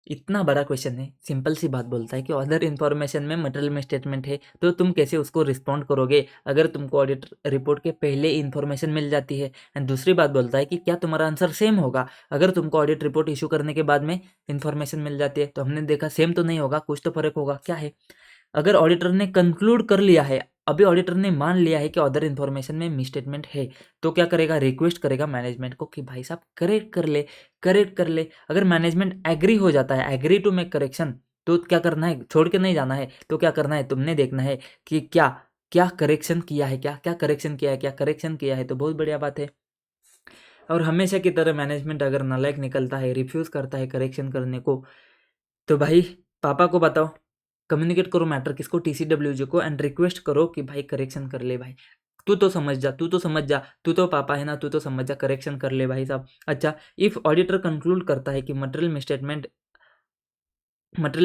इतना बड़ा क्वेश्चन है, सिंपल सी बात बोलता है कि अदर इन्फॉर्मेशन में मटेरियल में स्टेटमेंट है, तो तुम कैसे उसको रिस्पॉन्ड करोगे अगर तुमको ऑडिट रिपोर्ट के पहले इन्फॉर्मेशन मिल जाती है। एंड दूसरी बात बोलता है कि क्या तुम्हारा आंसर सेम होगा अगर तुमको ऑडिट रिपोर्ट इशू करने के बाद में इन्फॉर्मेशन मिल जाती है। तो हमने देखा सेम तो नहीं होगा, कुछ तो फर्क होगा। क्या है, अगर ऑडिटर ने कंक्लूड कर लिया है, अभी ऑडिटर ने मान लिया है कि अदर इन्फॉर्मेशन में मिसस्टेटमेंट है, तो क्या करेगा, रिक्वेस्ट करेगा मैनेजमेंट को कि भाई साहब करेक्ट कर ले। अगर मैनेजमेंट एग्री हो जाता है, एग्री टू मेक करेक्शन, तो क्या करना है, छोड़ के नहीं जाना है। तो क्या करना है, तुमने देखना है कि क्या क्या करेक्शन किया है, क्या करेक्शन किया है, क्या करेक्शन किया है, तो बहुत बढ़िया बात है। और हमेशा की तरह मैनेजमेंट अगर नालायक निकलता है, रिफ्यूज़ करता है करेक्शन करने को, तो भाई पापा को बताओ, कम्युनिकेट करो मैटर किसको, TCWG को, एंड रिक्वेस्ट करो कि भाई करेक्शन कर ले भाई। तू तो समझ जा, तू तो पापा है ना, तू तो समझ जा, करेक्शन कर ले भाई साहब। अच्छा, इफ ऑडिटर कंक्लूड करता है कि मटेरियल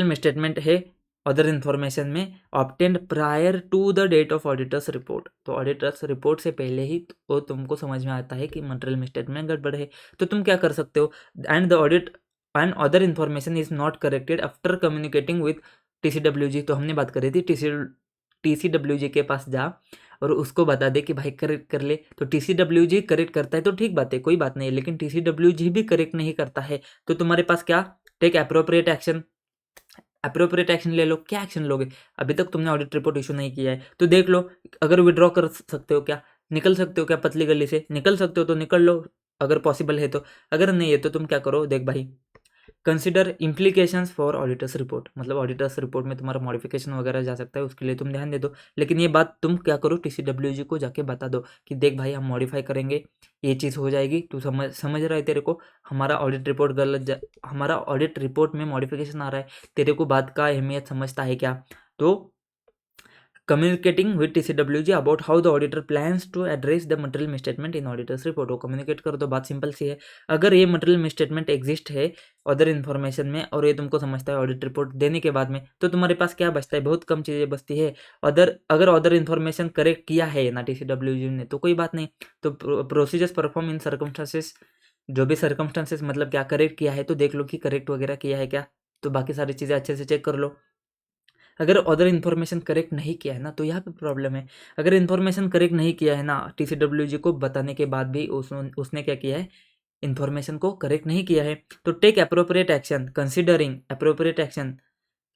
मिसस्टेटमेंट है अदर इन्फॉर्मेशन में obtained prior to the date of auditor's report, तो ऑडिटर्स रिपोर्ट से पहले ही तो तुमको समझ में आता है कि मटेरियल मिसस्टेटमेंट गड़बड़ है, तो तुम क्या कर सकते हो, and the audit and other information is not corrected after communicating with TCWG। तो हमने बात करी थी TCWG के पास जा और उसको बता दे कि भाई करेक्ट कर ले। तो TCWG करेक्ट करता है तो ठीक बात है, कोई बात नहीं, लेकिन TCWG भी करेक्ट नहीं करता है तो तुम्हारे पास क्या, take appropriate action. Appropriate action ले लो। क्या एक्शन लोगे? अभी तक तुमने ऑडिट रिपोर्ट इशू नहीं किया है तो देख लो, अगर विड्रॉ कर सकते हो क्या, निकल सकते हो क्या, पतली गली से निकल सकते हो तो निकल लो, अगर पॉसिबल है तो। अगर नहीं है तो तुम क्या करो, देख भाई, consider implications four auditors report, मतलब ऑडिटर्स रिपोर्ट में तुम्हारा मॉडिफिकेशन वगैरहा जा सकता है, उसके लिए तुम ध्यान दे दो। लेकिन ये बात तुम क्या करो, TCWG को जाके बता दो कि देख भाई हम मॉडिफाई करेंगे, ये चीज़ हो जाएगी, तू समझ रहा है, तेरे को हमारा ऑडिट रिपोर्ट हमारा ऑडिट रिपोर्ट में मॉडिफिकेशन आ रहा है, तेरे को बात का अहमियत समझता है क्या? तो communicating with TCWG about how the auditor plans to address the material misstatement in auditor's report. वो कम्युनिकेट कर दो, बात सिंपल सी है। अगर ये मटेरियल मिसस्टेटमेंट एग्जिस्ट है अदर इन्फॉर्मेशन में और ये तुमको समझता है ऑडिट रिपोर्ट देने के बाद में, तो तुम्हारे पास क्या बचता है? बहुत कम चीज़ें बचती है। अगर अदर इन्फॉर्मेशन करेक्ट किया है ना TCWG ने तो कोई बात नहीं, तो प्रोसीजर्स परफॉर्म इन सर्कमस्टांसेस, जो भी सर्कमस्टांसेस मतलब क्या करेक्ट किया है तो देख लो कि करेक्ट वगैरह किया है क्या, तो बाकी सारी चीज़ें अच्छे से चेक कर लो। अगर अदर इन्फॉर्मेशन करेक्ट नहीं किया है ना तो यहाँ पे प्रॉब्लम है। अगर इन्फॉर्मेशन करेक्ट नहीं किया है ना, TCWG को बताने के बाद भी उसने क्या किया है, इन्फॉर्मेशन को करेक्ट नहीं किया है, तो take appropriate action considering appropriate action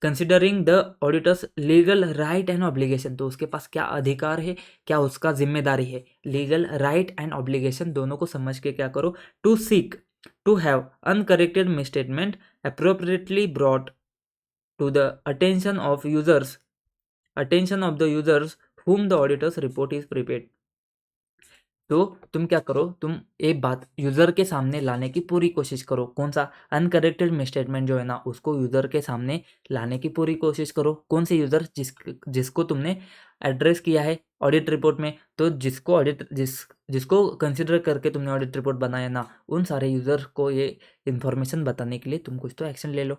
considering the auditor's legal right and obligation. तो उसके पास क्या अधिकार है, क्या उसका जिम्मेदारी है, लीगल राइट एंड ऑब्लिगेशन दोनों को समझ के क्या करो, to seek to have uncorrected misstatement appropriately brought to the attention of the users whom the auditor's report is prepared। तो तुम क्या करो, तुम एक बात यूज़र के सामने लाने की पूरी कोशिश करो। कौन सा? अनकरेक्टेड मिसस्टेटमेंट जो है ना उसको यूज़र के सामने लाने की पूरी कोशिश करो। कौन से यूज़र? जिसको तुमने एड्रेस किया है ऑडिट रिपोर्ट में, तो जिसको कंसिडर करके तुमने ऑडिट रिपोर्ट बनाया ना, उन सारे यूज़र को ये इन्फॉर्मेशन बताने के लिए तुम कुछ तो एक्शन ले लो।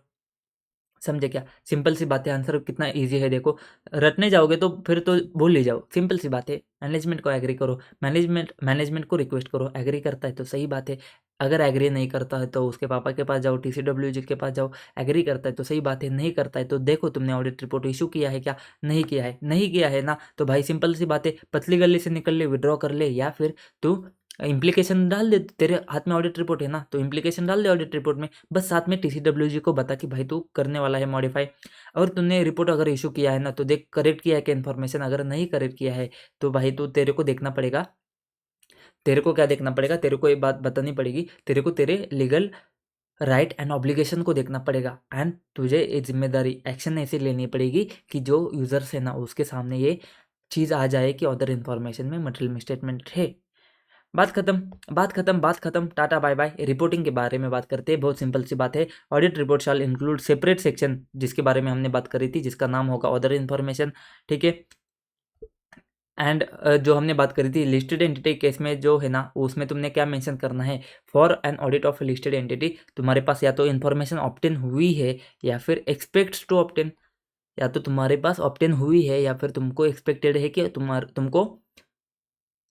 समझे क्या? सिंपल सी बात है, आंसर कितना ईज़ी है देखो। रटने जाओगे तो फिर तो भूल ही जाओ, सिंपल सी बात है। मैनेजमेंट को एग्री करो, मैनेजमेंट को रिक्वेस्ट करो, एग्री करता है तो सही बात है, अगर एग्री नहीं करता है तो उसके पापा के पास जाओ, TCWG के पास जाओ। एग्री करता है तो सही बात है, नहीं करता है तो देखो तुमने ऑडिट रिपोर्ट इशू किया है क्या, नहीं किया है, नहीं किया है ना, तो भाई सिंपल सी बात है, पतली गली से निकल ले, विड्रॉ कर ले, या फिर तू इम्प्लीकेशन डाल दे। तेरे हाथ में ऑडिट रिपोर्ट है ना तो इम्प्लीकेशन डाल दे ऑडिट रिपोर्ट में, बस साथ में TCWG को बता कि भाई तू करने वाला है मॉडिफाई। और तूने रिपोर्ट अगर इशू किया है ना तो देख करेक्ट किया है कि इन्फॉर्मेशन, अगर नहीं करेक्ट किया है तो भाई तू तेरे को देखना पड़ेगा, तेरे को क्या देखना पड़ेगा, तेरे को ये बात बतानी पड़ेगी, तेरे को तेरे लीगल राइट एंड ऑब्लिगेशन को देखना पड़ेगा। एंड तुझे ये जिम्मेदारी एक्शन ऐसे लेनी पड़ेगी कि जो यूजर्स है ना उसके सामने ये चीज़ आ जाए कि अदर इन्फॉर्मेशन में मटेरियल मिसस्टेटमेंट है। बात खत्म, बात खत्म, बात खत्म, टाटा बाय बाय। रिपोर्टिंग के बारे में बात करते हैं, बहुत सिंपल सी बात है। ऑडिट रिपोर्ट शाल इंक्लूड सेपरेट सेक्शन, जिसके बारे में हमने बात करी थी, जिसका नाम होगा अदर इन्फॉर्मेशन, ठीक है। एंड जो हमने बात करी थी लिस्टेड एंटिटी केस में जो है ना, उसमें तुमने क्या मेंशन करना है, for an audit of listed entity तुम्हारे पास या तो इन्फॉर्मेशन ऑब्टेन हुई है या फिर एक्सपेक्ट्स टू ऑब्टेन, या तो तुम्हारे पास ऑब्टेन हुई है या फिर तुमको एक्सपेक्टेड है कि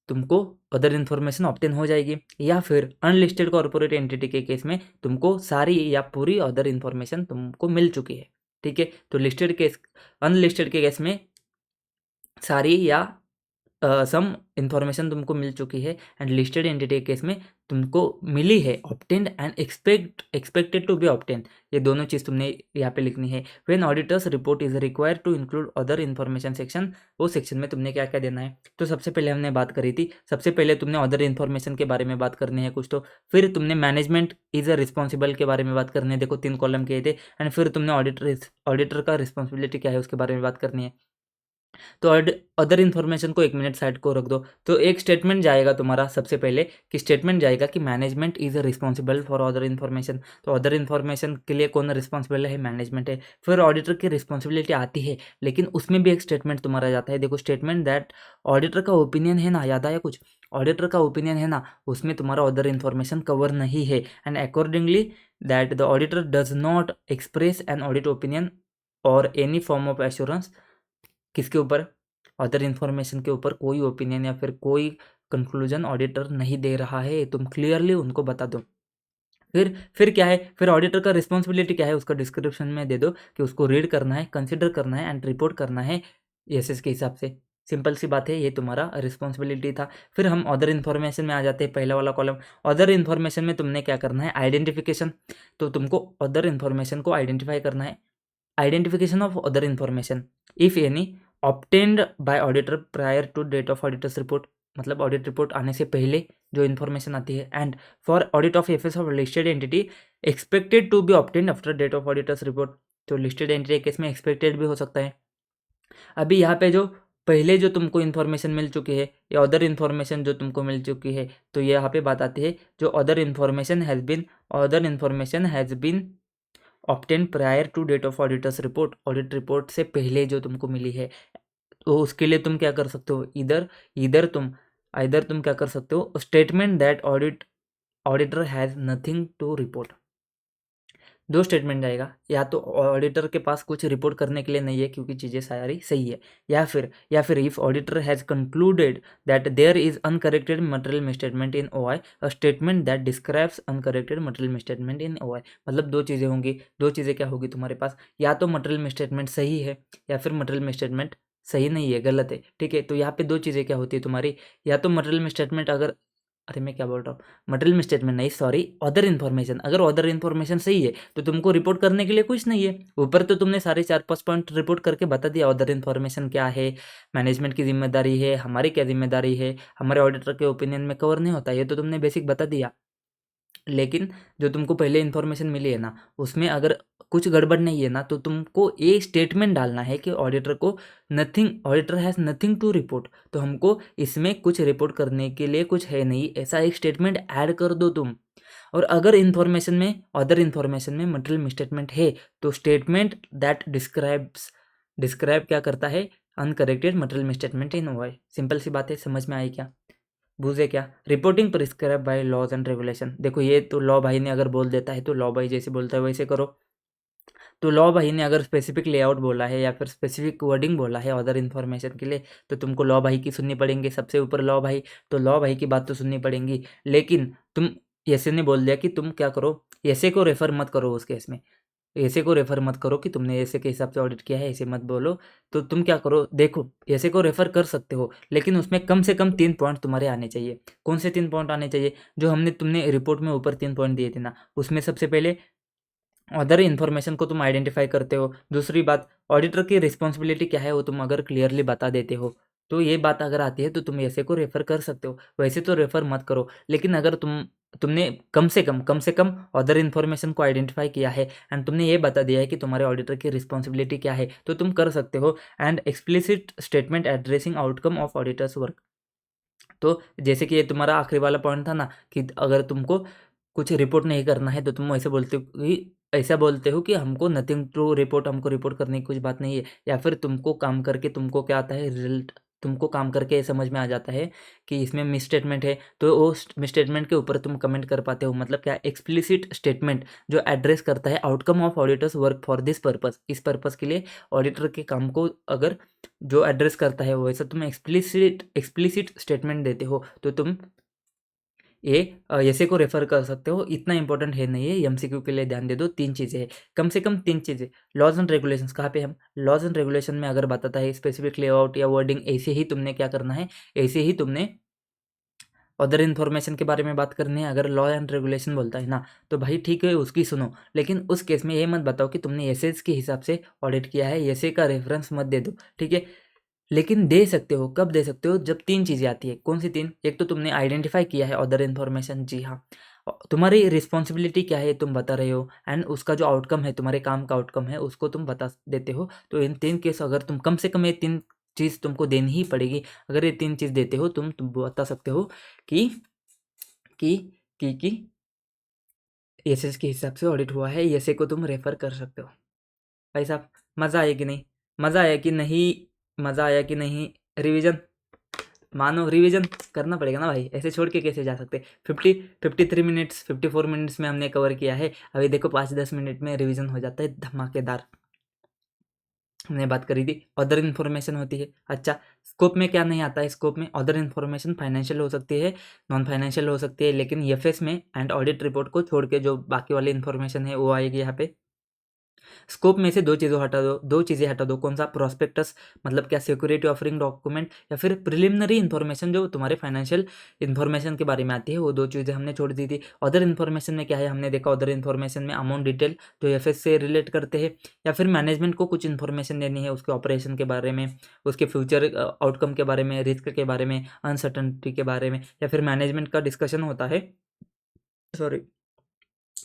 तुमको अदर इन्फॉर्मेशन ऑब्टेन हो जाएगी, या फिर अनलिस्टेड कॉर्पोरेट एंटिटी के केस में तुमको सारी या पूरी अदर इन्फॉर्मेशन तुमको मिल चुकी है, ठीक है। तो अनलिस्टेड के केस में सारी या सम इन्फॉर्मेशन तुमको मिल चुकी है, एंड लिस्टेड एंटिटी केस में तुमको मिली है, obtained and expected to be obtained, ये दोनों चीज़ तुमने यहाँ पे लिखनी है। When auditor's report is required to include other information section, वो सेक्शन में तुमने क्या क्या देना है। तो सबसे पहले हमने बात करी थी, सबसे पहले तुमने अदर इन्फॉर्मेशन के बारे में बात करनी है कुछ, तो फिर तुमने मैनेजमेंट इज अ रिस्पॉन्सिबल के बारे में बात करनी है, देखो 3 कॉलम किए थे, एंड फिर तुमने ऑडिटर का रिस्पॉन्सिबिलिटी क्या है उसके बारे में बात करनी है। तो अदर इन्फॉर्मेशन को 1 मिनट साइड को रख दो। तो एक स्टेटमेंट जाएगा तुम्हारा सबसे पहले, कि स्टेटमेंट जाएगा कि management is responsible for other information. तो अदर इन्फॉर्मेशन के लिए कौन रिस्पॉन्सिबल है? मैनेजमेंट है। फिर ऑडिटर की रिस्पॉन्सिबिलिटी आती है, लेकिन उसमें भी एक स्टेटमेंट तुम्हारा जाता है, देखो स्टेटमेंट दैट ऑडिटर का ओपिनियन है ना, याद आया कुछ? ऑडिटर का ओपिनियन है ना, उसमें तुम्हारा अदर इन्फॉर्मेशन कवर नहीं है, and accordingly that the auditor does not express an audit opinion और एनी फॉर्म ऑफ एश्योरेंस, किसके ऊपर? अदर इन्फॉर्मेशन के ऊपर कोई ओपिनियन या फिर कोई कंक्लूजन ऑडिटर नहीं दे रहा है, तुम क्लियरली उनको बता दो। फिर क्या है, फिर ऑडिटर का रिस्पॉन्सिबिलिटी क्या है, उसका डिस्क्रिप्शन में दे दो कि उसको रीड करना है, कंसिडर करना है एंड रिपोर्ट करना है एसएस के हिसाब से। सिंपल सी बात है, ये तुम्हारा रिस्पॉन्सिबिलिटी था। फिर हम अदर इन्फॉर्मेशन में आ जाते हैं, पहला वाला कॉलम। अदर इन्फॉर्मेशन में तुमने क्या करना है, आइडेंटिफिकेशन। तो तुमको अदर इन्फॉर्मेशन को आइडेंटिफाई करना है। Identification of other information if any obtained by auditor prior to date of auditor's report, मतलब ऑडिट रिपोर्ट आने से पहले जो इन्फॉर्मेशन आती है। And for audit of FS of listed entity expected to be obtained after date of auditor's report. तो लिस्टेड एंटिटी केस में एक्सपेक्टेड भी हो सकता है। अभी यहाँ पे जो पहले जो तुमको इन्फॉर्मेशन मिल चुकी है या अदर इन्फॉर्मेशन जो तुमको मिल चुकी है, तो ये यहाँ पे बात आती है जो other information has been obtain prior to date of auditor's report, audit report से पहले जो तुमको मिली है। तो उसके लिए तुम क्या कर सकते हो, इधर तुम क्या कर सकते हो, statement that auditor has nothing to report. दो स्टेटमेंट जाएगा, या तो ऑडिटर के पास कुछ रिपोर्ट करने के लिए नहीं है क्योंकि चीज़ें सारी सही है, या फिर if auditor has concluded that there is uncorrected material misstatement in OI, a statement that describes uncorrected material misstatement in OI. मतलब दो चीज़ें होंगी, दो चीज़ें क्या होगी तुम्हारे पास, या तो मटेरियल मिसस्टेटमेंट सही है या फिर मटेरियल मिसस्टेटमेंट सही नहीं है, गलत है। ठीक है, तो यहाँ पे दो चीज़ें क्या होती है तुम्हारी, या तो मटेरियल मिसस्टेटमेंट अगर, अरे मैं क्या बोल रहा हूँ, मटेरियल मिसस्टेटमेंट नहीं, सॉरी, अदर इन्फॉर्मेशन। अगर अदर इन्फॉर्मेशन सही है तो तुमको रिपोर्ट करने के लिए कुछ नहीं है। ऊपर तो तुमने सारे 4-5 पॉइंट रिपोर्ट करके बता दिया, अदर इन्फॉर्मेशन क्या है, मैनेजमेंट की जिम्मेदारी है, हमारी क्या जिम्मेदारी है, हमारे ऑडिटर के ओपिनियन में कवर नहीं होता, ये तो तुमने बेसिक बता दिया। लेकिन जो तुमको पहले इन्फॉर्मेशन मिली है ना, उसमें अगर कुछ गड़बड़ नहीं है ना, तो तुमको ये स्टेटमेंट डालना है कि auditor has nothing to report. तो हमको इसमें कुछ रिपोर्ट करने के लिए कुछ है नहीं, ऐसा एक स्टेटमेंट ऐड कर दो तुम। और अगर इन्फॉर्मेशन में, अदर इन्फॉर्मेशन में मटेरियल मिसस्टेटमेंट है, तो स्टेटमेंट दैट डिस्क्राइब क्या करता है, uncorrected material misstatement in OI. Simple सी बात है, समझ में आई क्या, बूझे क्या। Reporting prescribe by laws and regulation, देखो ये तो लॉ भाई ने अगर बोल देता है तो लॉ भाई जैसे बोलता है वैसे करो। तो लॉ भाई ने अगर स्पेसिफिक लेआउट बोला है या फिर स्पेसिफिक वर्डिंग बोला है अदर इन्फॉर्मेशन के लिए, तो तुमको लॉ भाई की सुननी पड़ेंगी, सबसे ऊपर लॉ भाई। तो लॉ भाई की बात तो सुननी पड़ेंगी। लेकिन तुम ऐसे ने बोल दिया कि तुम क्या करो, ऐसे को रेफर मत करो उस केस में, ऐसे को रेफर मत करो कि तुमने ऐसे के हिसाब से ऑडिट किया है, ऐसे मत बोलो। तो तुम क्या करो, देखो ऐसे को रेफर कर सकते हो, लेकिन उसमें कम से कम 3 पॉइंट तुम्हारे आने चाहिए। कौन से 3 पॉइंट आने चाहिए, जो तुमने रिपोर्ट में ऊपर 3 पॉइंट दिए थे ना, उसमें सबसे पहले अदर इन्फॉर्मेशन को तुम आइडेंटिफाई करते हो। दूसरी बात, ऑडिटर की रिस्पॉन्सिबिलिटी क्या है वो तुम अगर क्लियरली बता देते हो, तो ये बात अगर आती है तो तुम ऐसे को रेफर कर सकते हो, वैसे तो रेफर मत करो। लेकिन अगर तुमने कम से कम अदर इन्फॉर्मेशन को आइडेंटिफाई किया है एंड तुमने ये बता दिया है कि तुम्हारे ऑडिटर की रिस्पॉन्सिबिलिटी क्या है, तो तुम कर सकते हो। And explicit statement addressing outcome of auditors work. तो जैसे कि ये तुम्हारा आखिरी वाला पॉइंट था ना, कि अगर तुमको कुछ रिपोर्ट नहीं करना है तो तुम ऐसा बोलते हो कि हमको नथिंग टू रिपोर्ट, हमको रिपोर्ट करने की कुछ बात नहीं है। या फिर तुमको काम करके तुमको क्या आता है रिजल्ट, तुमको काम करके ये समझ में आ जाता है कि इसमें मिस स्टेटमेंट है, तो वो मिस स्टेटमेंट के ऊपर तुम कमेंट कर पाते हो। मतलब क्या, एक्सप्लिसिट स्टेटमेंट जो एड्रेस करता है outcome of auditors work for this purpose, इस पर्पस के लिए ऑडिटर के काम को अगर जो एड्रेस करता है वैसा तुम एक्सप्लिसिट स्टेटमेंट देते हो, तो तुम ये ऐसे को रेफर कर सकते हो। इतना इंपॉर्टेंट है नहीं है, एमसीक्यू के लिए ध्यान दे दो। 3 चीज़ें हैं, कम से कम 3 चीज़ें। लॉज एंड रेगुलेशंस, कहाँ पे हम लॉज एंड रेगुलेशन में अगर बताता है स्पेसिफिक लेआउट या वर्डिंग, ऐसे ही तुमने क्या करना है, ऐसे ही तुमने अदर इन्फॉर्मेशन के बारे में बात करनी है। अगर लॉ एंड रेगुलेशन बोलता है ना, तो भाई ठीक है उसकी सुनो, लेकिन उस केस में ये मत बताओ कि तुमने एसेज के हिसाब से ऑडिट किया है, ऐसे का रेफरेंस मत दे दो, ठीक है। लेकिन दे सकते हो, कब दे सकते हो, जब 3 चीज़ें आती है। कौन सी 3? एक तो तुमने आइडेंटिफाई किया है अदर इन्फॉर्मेशन, जी हाँ। तुम्हारी रिस्पॉन्सिबिलिटी क्या है तुम बता रहे हो, एंड उसका जो आउटकम है, तुम्हारे काम का आउटकम है, उसको तुम बता देते हो। तो इन 3 केस अगर तुम कम से कम ये 3 चीज़ तुमको देनी ही पड़ेगी। अगर ये 3 चीज़ देते हो तुम बता सकते हो कि कि कि एसेस के हिसाब से ऑडिट हुआ है, ऐसे को तुम रेफर कर सकते हो। भाई साहब, मज़ा आया कि नहीं? मज़ा आया कि नहीं? मज़ा आया कि नहीं? रिवीजन मानो, रिवीजन करना पड़ेगा ना भाई, ऐसे छोड़ के कैसे जा सकते। 53 मिनट्स 54 मिनट्स में हमने कवर किया है। अभी देखो 5-10 मिनट में रिवीजन हो जाता है धमाकेदार। हमने बात करी थी अदर इन्फॉर्मेशन होती है। अच्छा, स्कोप में क्या नहीं आता है, स्कोप में अदर इन्फॉर्मेशन फाइनेंशियल हो सकती है, नॉन फाइनेंशियल हो सकती है, लेकिन एफएस में एंड ऑडिट रिपोर्ट को छोड़ के जो बाकी वाली इन्फॉर्मेशन है वो आएगी यहाँ पे स्कोप में से 2 चीज़ों हटा दो 2 चीज़ें हटा दो। कौन-सा? प्रोस्पेक्टस, मतलब क्या सिक्योरिटी ऑफरिंग डॉक्यूमेंट, या फिर प्रिलिमिनरी इन्फॉर्मेशन जो तुम्हारे फाइनेंशियल इन्फॉर्मेशन के बारे में आती है, वो 2 चीज़ें हमने छोड़ दी थी। अदर इन्फॉर्मेशन में क्या है, हमने देखा अदर इन्फॉर्मेशन में अमाउंट डिटेल जो एफएस से रिलेट करते हैं, या फिर मैनेजमेंट को कुछ इन्फॉर्मेशन देनी है उसके ऑपरेशन के बारे में, उसके फ्यूचर आउटकम के बारे में, रिस्क के बारे में, अनसर्टेनिटी के बारे में, या फिर मैनेजमेंट का डिस्कशन होता है, सॉरी,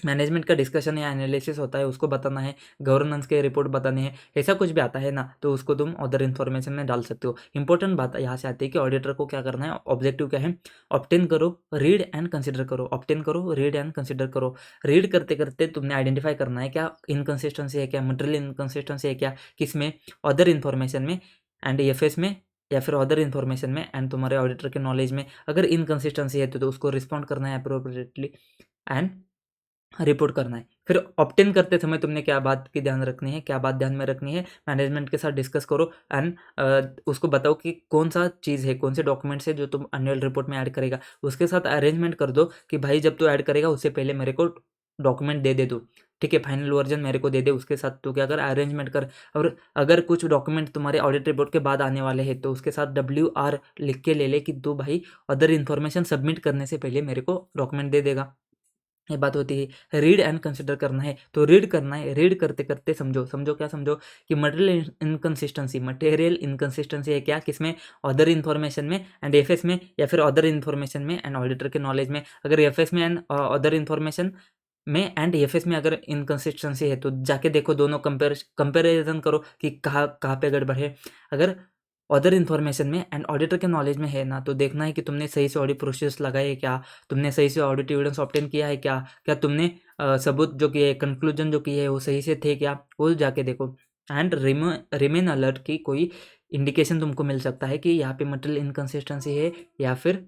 मैनेजमेंट का डिस्कशन या एनालिसिस होता है, उसको बताना है, गवर्नेंस के रिपोर्ट बतानी है, ऐसा कुछ भी आता है ना, तो उसको तुम अदर इन्फॉर्मेशन में डाल सकते हो। इंपॉर्टेंट बात यहाँ से आती है कि ऑडिटर को क्या करना है, ऑब्जेक्टिव क्या है, ऑब्टेन करो, रीड एंड कंसिडर करो, ऑब्टेन करो, रीड एंड कंसिडर करो। रीड करते करते तुमने आइडेंटिफाई करना है क्या इनकन्सिस्टेंसी है, क्या मटेरियल इनकन्सिस्टेंसी है, क्या किसमें, अदर इन्फॉर्मेशन में एंड एफएस में, या फिर अदर इन्फॉर्मेशन में एंड तुम्हारे ऑडिटर के नॉलेज में। अगर इनकन्सिस्टेंसी है तो उसको रिस्पॉन्ड करना है अप्रोप्रिएटली एंड रिपोर्ट करना है। फिर ऑब्टेन करते समय तुमने क्या बात की ध्यान रखनी है, क्या बात ध्यान में रखनी है, मैनेजमेंट के साथ डिस्कस करो एंड उसको बताओ कि कौन सा चीज़ है, कौन से डॉक्यूमेंट्स है जो तुम एनुअल रिपोर्ट में ऐड करेगा। उसके साथ अरेंजमेंट कर दो कि भाई जब तू ऐड करेगा उससे पहले मेरे को डॉक्यूमेंट दे तू, ठीक है, फाइनल वर्जन मेरे को दे दे। उसके साथ तू क्या कर, अरेंजमेंट कर। और अगर कुछ डॉक्यूमेंट तुम्हारे ऑडिट रिपोर्ट के बाद आने वाले हैं तो उसके साथ WR लिख के ले कि तू भाई अदर इन्फॉर्मेशन सबमिट करने से पहले मेरे को डॉक्यूमेंट दे देगा। ये बात होती है। रीड एंड कंसिडर करना है तो रीड करना है, रीड करते करते समझो, क्या समझो कि मटेरियल इनकन्सिस्टेंसी है क्या, किसमें, अदर इन्फॉर्मेशन में एंड एफएस में, या फिर अदर इन्फॉर्मेशन में एंड ऑडिटर के नॉलेज में। अगर एफएस में एंड अदर इन्फॉर्मेशन में एंड एफएस में अगर इनकन्सिस्टेंसी है तो जाके देखो, दोनों कंपेरिजन करो कि कहाँ कहाँ पे गड़बड़ है। अगर अदर इन्फॉर्मेशन में एंड ऑडिटर के नॉलेज में है ना, तो देखना है कि तुमने सही से ऑडिट प्रोसेस लगाए है क्या, तुमने सही से ऑडिट एविडेंस ऑब्टेन किया है क्या, क्या तुमने सबूत जो किए, कंक्लूजन जो किए है वो सही से थे क्या, वो जाके देखो। एंड रिमेन अलर्ट की कोई इंडिकेशन तुमको मिल सकता है कि यहाँ पे मटेरियल इनकन्सिस्टेंसी है या फिर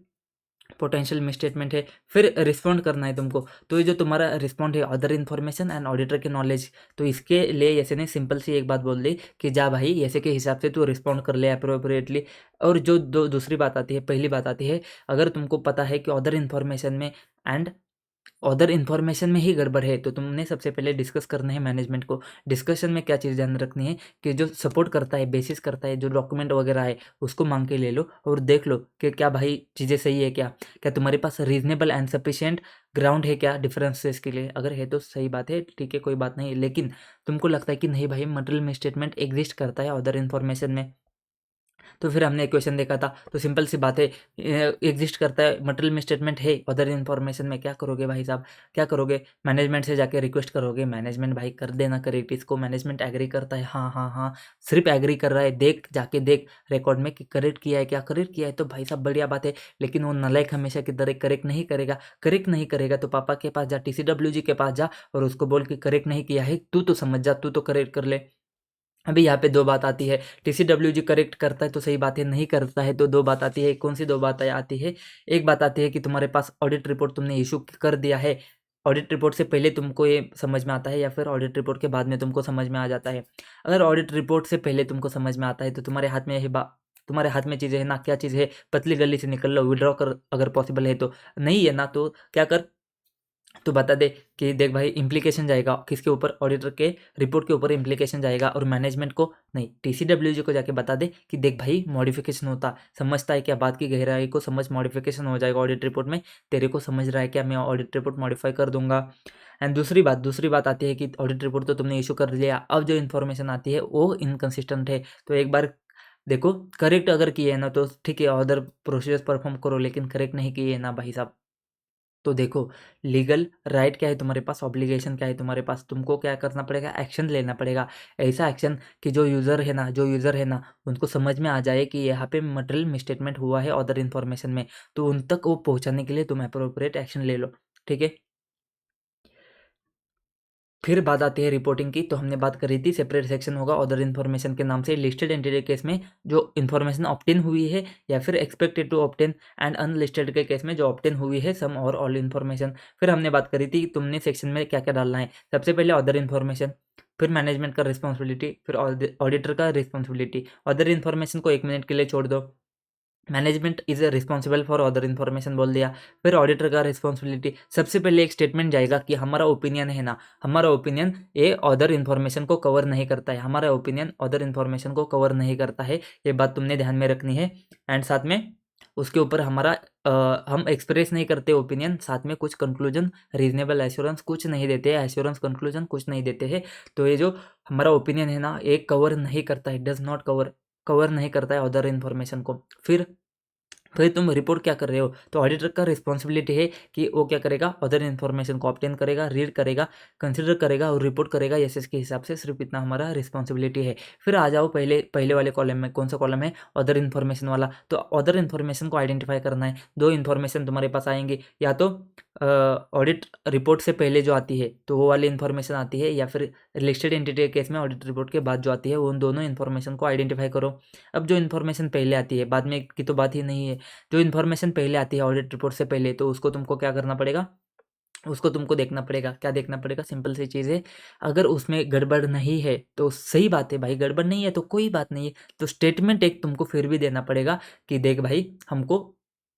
पोटेंशियल मिसस्टेटमेंट है, फिर रिस्पॉन्ड करना है तुमको। तो ये जो तुम्हारा रिस्पॉन्ड है अदर इन्फॉर्मेशन एंड ऑडिटर के नॉलेज, तो इसके लिए ऐसे ने सिंपल सी एक बात बोल दी कि जा भाई ऐसे के हिसाब से तू रिस्पॉन्ड कर ले अप्रोप्रिएटली। और जो दूसरी बात आती है, पहली बात आती है, अगर तुमको पता है कि अदर इन्फॉर्मेशन में एंड अदर इन्फॉर्मेशन में ही गड़बड़ है तो तुमने सबसे पहले डिस्कस करना है मैनेजमेंट को। डिस्कशन में क्या चीज़ ध्यान रखनी है कि जो सपोर्ट करता है, बेसिस करता है, जो डॉक्यूमेंट वगैरह है उसको मांग के ले लो और देख लो कि क्या भाई चीज़ें सही है क्या, क्या तुम्हारे पास रीजनेबल एंड सफिशिएंट ग्राउंड है क्या डिफरेंसेस के लिए। अगर है तो सही बात है, ठीक है, कोई बात नहीं। लेकिन तुमको लगता है कि नहीं भाई मटेरियल मिसस्टेटमेंट एग्जिस्ट करता है अदर इन्फॉर्मेशन में, तो फिर हमने इक्वेशन देखा था, तो सिंपल सी बात है, एग्जिस्ट करता है, मटेरियल मिसस्टेटमेंट है अदर इन्फॉर्मेशन में, क्या करोगे भाई साहब, क्या करोगे, मैनेजमेंट से जाके रिक्वेस्ट करोगे, मैनेजमेंट भाई कर देना करेक्ट इसको। मैनेजमेंट एग्री करता है, हाँ हाँ हाँ, सिर्फ एग्री कर रहा है, देख जाके देख रिकॉर्ड में कि करेक्ट किया है क्या, करेक्ट किया है तो भाई साहब बढ़िया बात है। लेकिन वो नलायक हमेशा की तरह करेक्ट नहीं करेगा। करेक्ट नहीं करेगा तो पापा के पास जा, TCWG के पास जा और उसको बोल कि करेक्ट नहीं किया है, तू तो समझ जा, तू तो करेक्ट कर ले। अभी यहाँ पे 2 बात आती है, TCWG करेक्ट करता है तो सही बात है, नहीं करता है तो 2 बात आती है। कौन सी 2 बातें आती है? एक बात आती है कि तुम्हारे पास ऑडिट रिपोर्ट तुमने इश्यू कर दिया है, ऑडिट रिपोर्ट से पहले तुमको ये समझ में आता है या फिर ऑडिट रिपोर्ट के बाद में तुमको समझ में आ जाता है। अगर ऑडिट रिपोर्ट से पहले तुमको समझ में आता है तो तुम्हारे हाथ में तुम्हारे हाथ में चीज़ें है ना, क्या चीज़ है, पतली गली से निकल लो, विड्रॉ कर अगर पॉसिबल है तो। नहीं है ना तो क्या कर, तो बता दे कि देख भाई इम्प्लीकेशन जाएगा किसके ऊपर, ऑडिटर के रिपोर्ट के ऊपर इम्प्लीकेशन जाएगा और मैनेजमेंट को नहीं, TCWG को जाके बता दे कि देख भाई मॉडिफिकेशन होता, समझता है क्या, बात की गहराई को समझ, मॉडिफिकेशन हो जाएगा ऑडिट रिपोर्ट में, तेरे को समझ रहा है क्या, मैं ऑडिट रिपोर्ट मॉडिफाई कर दूंगा। एंड दूसरी बात आती है कि ऑडिट रिपोर्ट तो तुमने इशू कर लिया, अब जो इन्फॉर्मेशन आती है वो इनकन्सिस्टेंट है, तो एक बार देखो करेक्ट अगर किए है ना तो ठीक है, अदर प्रोसीजर्स परफॉर्म करो, लेकिन करेक्ट नहीं किए है ना भाई साहब, तो देखो लीगल राइट क्या है तुम्हारे पास, ऑब्लिगेशन क्या है तुम्हारे पास, तुमको क्या करना पड़ेगा, एक्शन लेना पड़ेगा। ऐसा एक्शन कि जो यूज़र है ना उनको समझ में आ जाए कि यहाँ पे मटेरियल मिसस्टेटमेंट हुआ है अदर इन्फॉर्मेशन में, तो उन तक वो पहुँचाने के लिए तुम अप्रोप्रिएट एक्शन ले लो, ठीक है। फिर बात आती है रिपोर्टिंग की, तो हमने बात करी थी सेपरेट सेक्शन होगा अदर इन्फॉर्मेशन के नाम से, लिस्टेड एंटिटी केस में जो इन्फॉर्मेशन ऑब्टेन हुई है या फिर expected to obtain, and unlisted के केस में जो ऑब्टेन हुई है सम और ऑल इन्फॉर्मेशन। फिर हमने बात करी थी तुमने सेक्शन में क्या क्या डालना है, सबसे पहले अदर इन्फॉर्मेशन, फिर मैनेजमेंट का रिस्पॉन्सिबिलिटी, फिर ऑडिटर का रिस्पॉन्सिबिलिटी। अदर इन्फॉर्मेशन को 1 मिनट के लिए छोड़ दो, management is responsible for other information बोल दिया। फिर ऑडिटर का रिस्पॉन्सिबिलिटी, सबसे पहले एक स्टेटमेंट जाएगा कि हमारा ओपिनियन है ना, हमारा ओपिनियन ये अदर इन्फॉर्मेशन को कवर नहीं करता है, हमारा ओपिनियन अदर इन्फॉर्मेशन को कवर नहीं करता है, ये बात तुमने ध्यान में रखनी है। एंड साथ में उसके ऊपर हमारा हम एक्सप्रेस नहीं करते ओपिनियन, साथ में कुछ कंक्लूजन, रीजनेबल एश्योरेंस कुछ नहीं देते हैं, एश्योरेंस कंक्लूजन कुछ नहीं देते हैं। तो ये जो हमारा ओपिनियन है ना, ये कवर नहीं करता है, डज नॉट कवर नहीं करता है अदर इन्फॉर्मेशन को। फिर तुम रिपोर्ट क्या कर रहे हो, तो ऑडिटर का रिस्पॉन्सिबिलिटी है कि वो क्या करेगा, अदर इन्फॉर्मेशन को ऑब्टेन करेगा, रीड करेगा, कंसिडर करेगा और रिपोर्ट करेगा एसएस के हिसाब से। सिर्फ इतना हमारा रिस्पॉन्सिबिलिटी है। फिर आ जाओ पहले पहले वाले कॉलम में, कौन सा कॉलम है, अदर इन्फॉर्मेशन वाला। तो अदर इन्फॉर्मेशन को आइडेंटिफाई करना है। दो इन्फॉर्मेशन तुम्हारे पास आएंगे, या तो ऑडिट रिपोर्ट से पहले जो आती है तो वो वाली इन्फॉर्मेशन आती है, या फिर लिस्टेड एंटिटी के केस में ऑडिट रिपोर्ट के बाद जो आती है, उन दोनों इन्फॉर्मेशन को आइडेंटिफाई करो। अब जो इन्फॉर्मेशन पहले आती है, बाद में की तो बात ही नहीं है, जो इन्फॉर्मेशन पहले आती है ऑडिट रिपोर्ट से पहले, तो उसको तुमको क्या करना पड़ेगा, उसको तुमको देखना पड़ेगा। क्या देखना पड़ेगा, सिंपल सी चीज़ है, अगर उसमें गड़बड़ नहीं है तो सही बात है भाई, गड़बड़ नहीं है तो कोई बात नहीं है, तो स्टेटमेंट एक तुमको फिर भी देना पड़ेगा कि देख भाई, हमको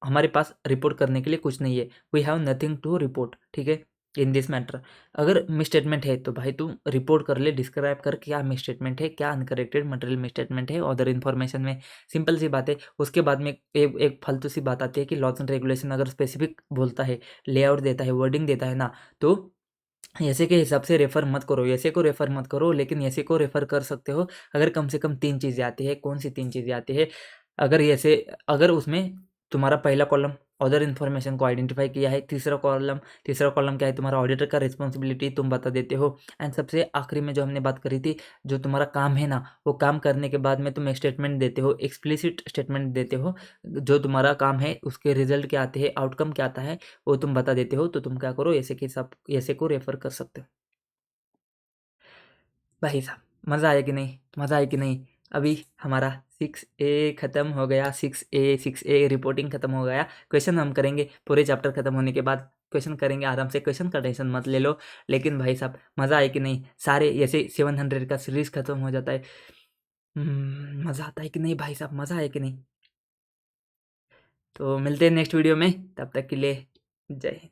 हमारे पास रिपोर्ट करने के लिए कुछ नहीं है, we have nothing to report, ठीक है, इन दिस मैटर। अगर मिस स्टेटमेंट है तो भाई तुम रिपोर्ट कर ले, डिस्क्राइब कर क्या मिस स्टेटमेंट है, क्या अनकरेक्टेड मटेरियल मिस स्टेटमेंट है अदर इन्फॉर्मेशन में। सिंपल सी बात है। उसके बाद में एक फालतू सी बात आती है कि लॉज एंड रेगुलेशन अगर स्पेसिफिक बोलता है, लेआउट देता है, वर्डिंग देता है ना, तो ऐसे के हिसाब से रेफ़र मत करो, ऐसे को रेफ़र मत करो, लेकिन ऐसे को रेफ़र कर सकते हो अगर कम से कम 3 चीज़ें आती है। कौन सी 3 चीज़ें आती है? अगर उसमें तुम्हारा पहला कॉलम अदर इन्फॉर्मेशन को आइडेंटिफाई किया है, तीसरा कॉलम क्या है, तुम्हारा ऑडिटर का रिस्पॉन्सिबिलिटी तुम बता देते हो, एंड सबसे आखिरी में जो हमने बात करी थी, जो तुम्हारा काम है ना, वो काम करने के बाद में तुम एक स्टेटमेंट देते हो, एक्सप्लिसिट स्टेटमेंट देते हो, जो तुम्हारा काम है उसके रिजल्ट क्या आते हैं, आउटकम क्या आता है, वो तुम बता देते हो। तो तुम क्या करो, ऐसे को रेफ़र कर सकते हो। भाई साहब, मज़ा आया कि नहीं, मज़ा आया कि नहीं? अभी हमारा 6A ख़त्म हो गया, 6A रिपोर्टिंग ख़त्म हो गया। क्वेश्चन हम करेंगे पूरे चैप्टर ख़त्म होने के बाद, क्वेश्चन करेंगे आराम से, क्वेश्चन का टेंशन मत ले लो। लेकिन भाई साहब, मज़ा आया कि नहीं? सारे ऐसे 700 का सीरीज़ ख़त्म हो जाता है। मज़ा आता है कि नहीं भाई साहब, मज़ा आया कि नहीं? तो मिलते हैं नेक्स्ट वीडियो में, तब तक के लिए जय हिंद।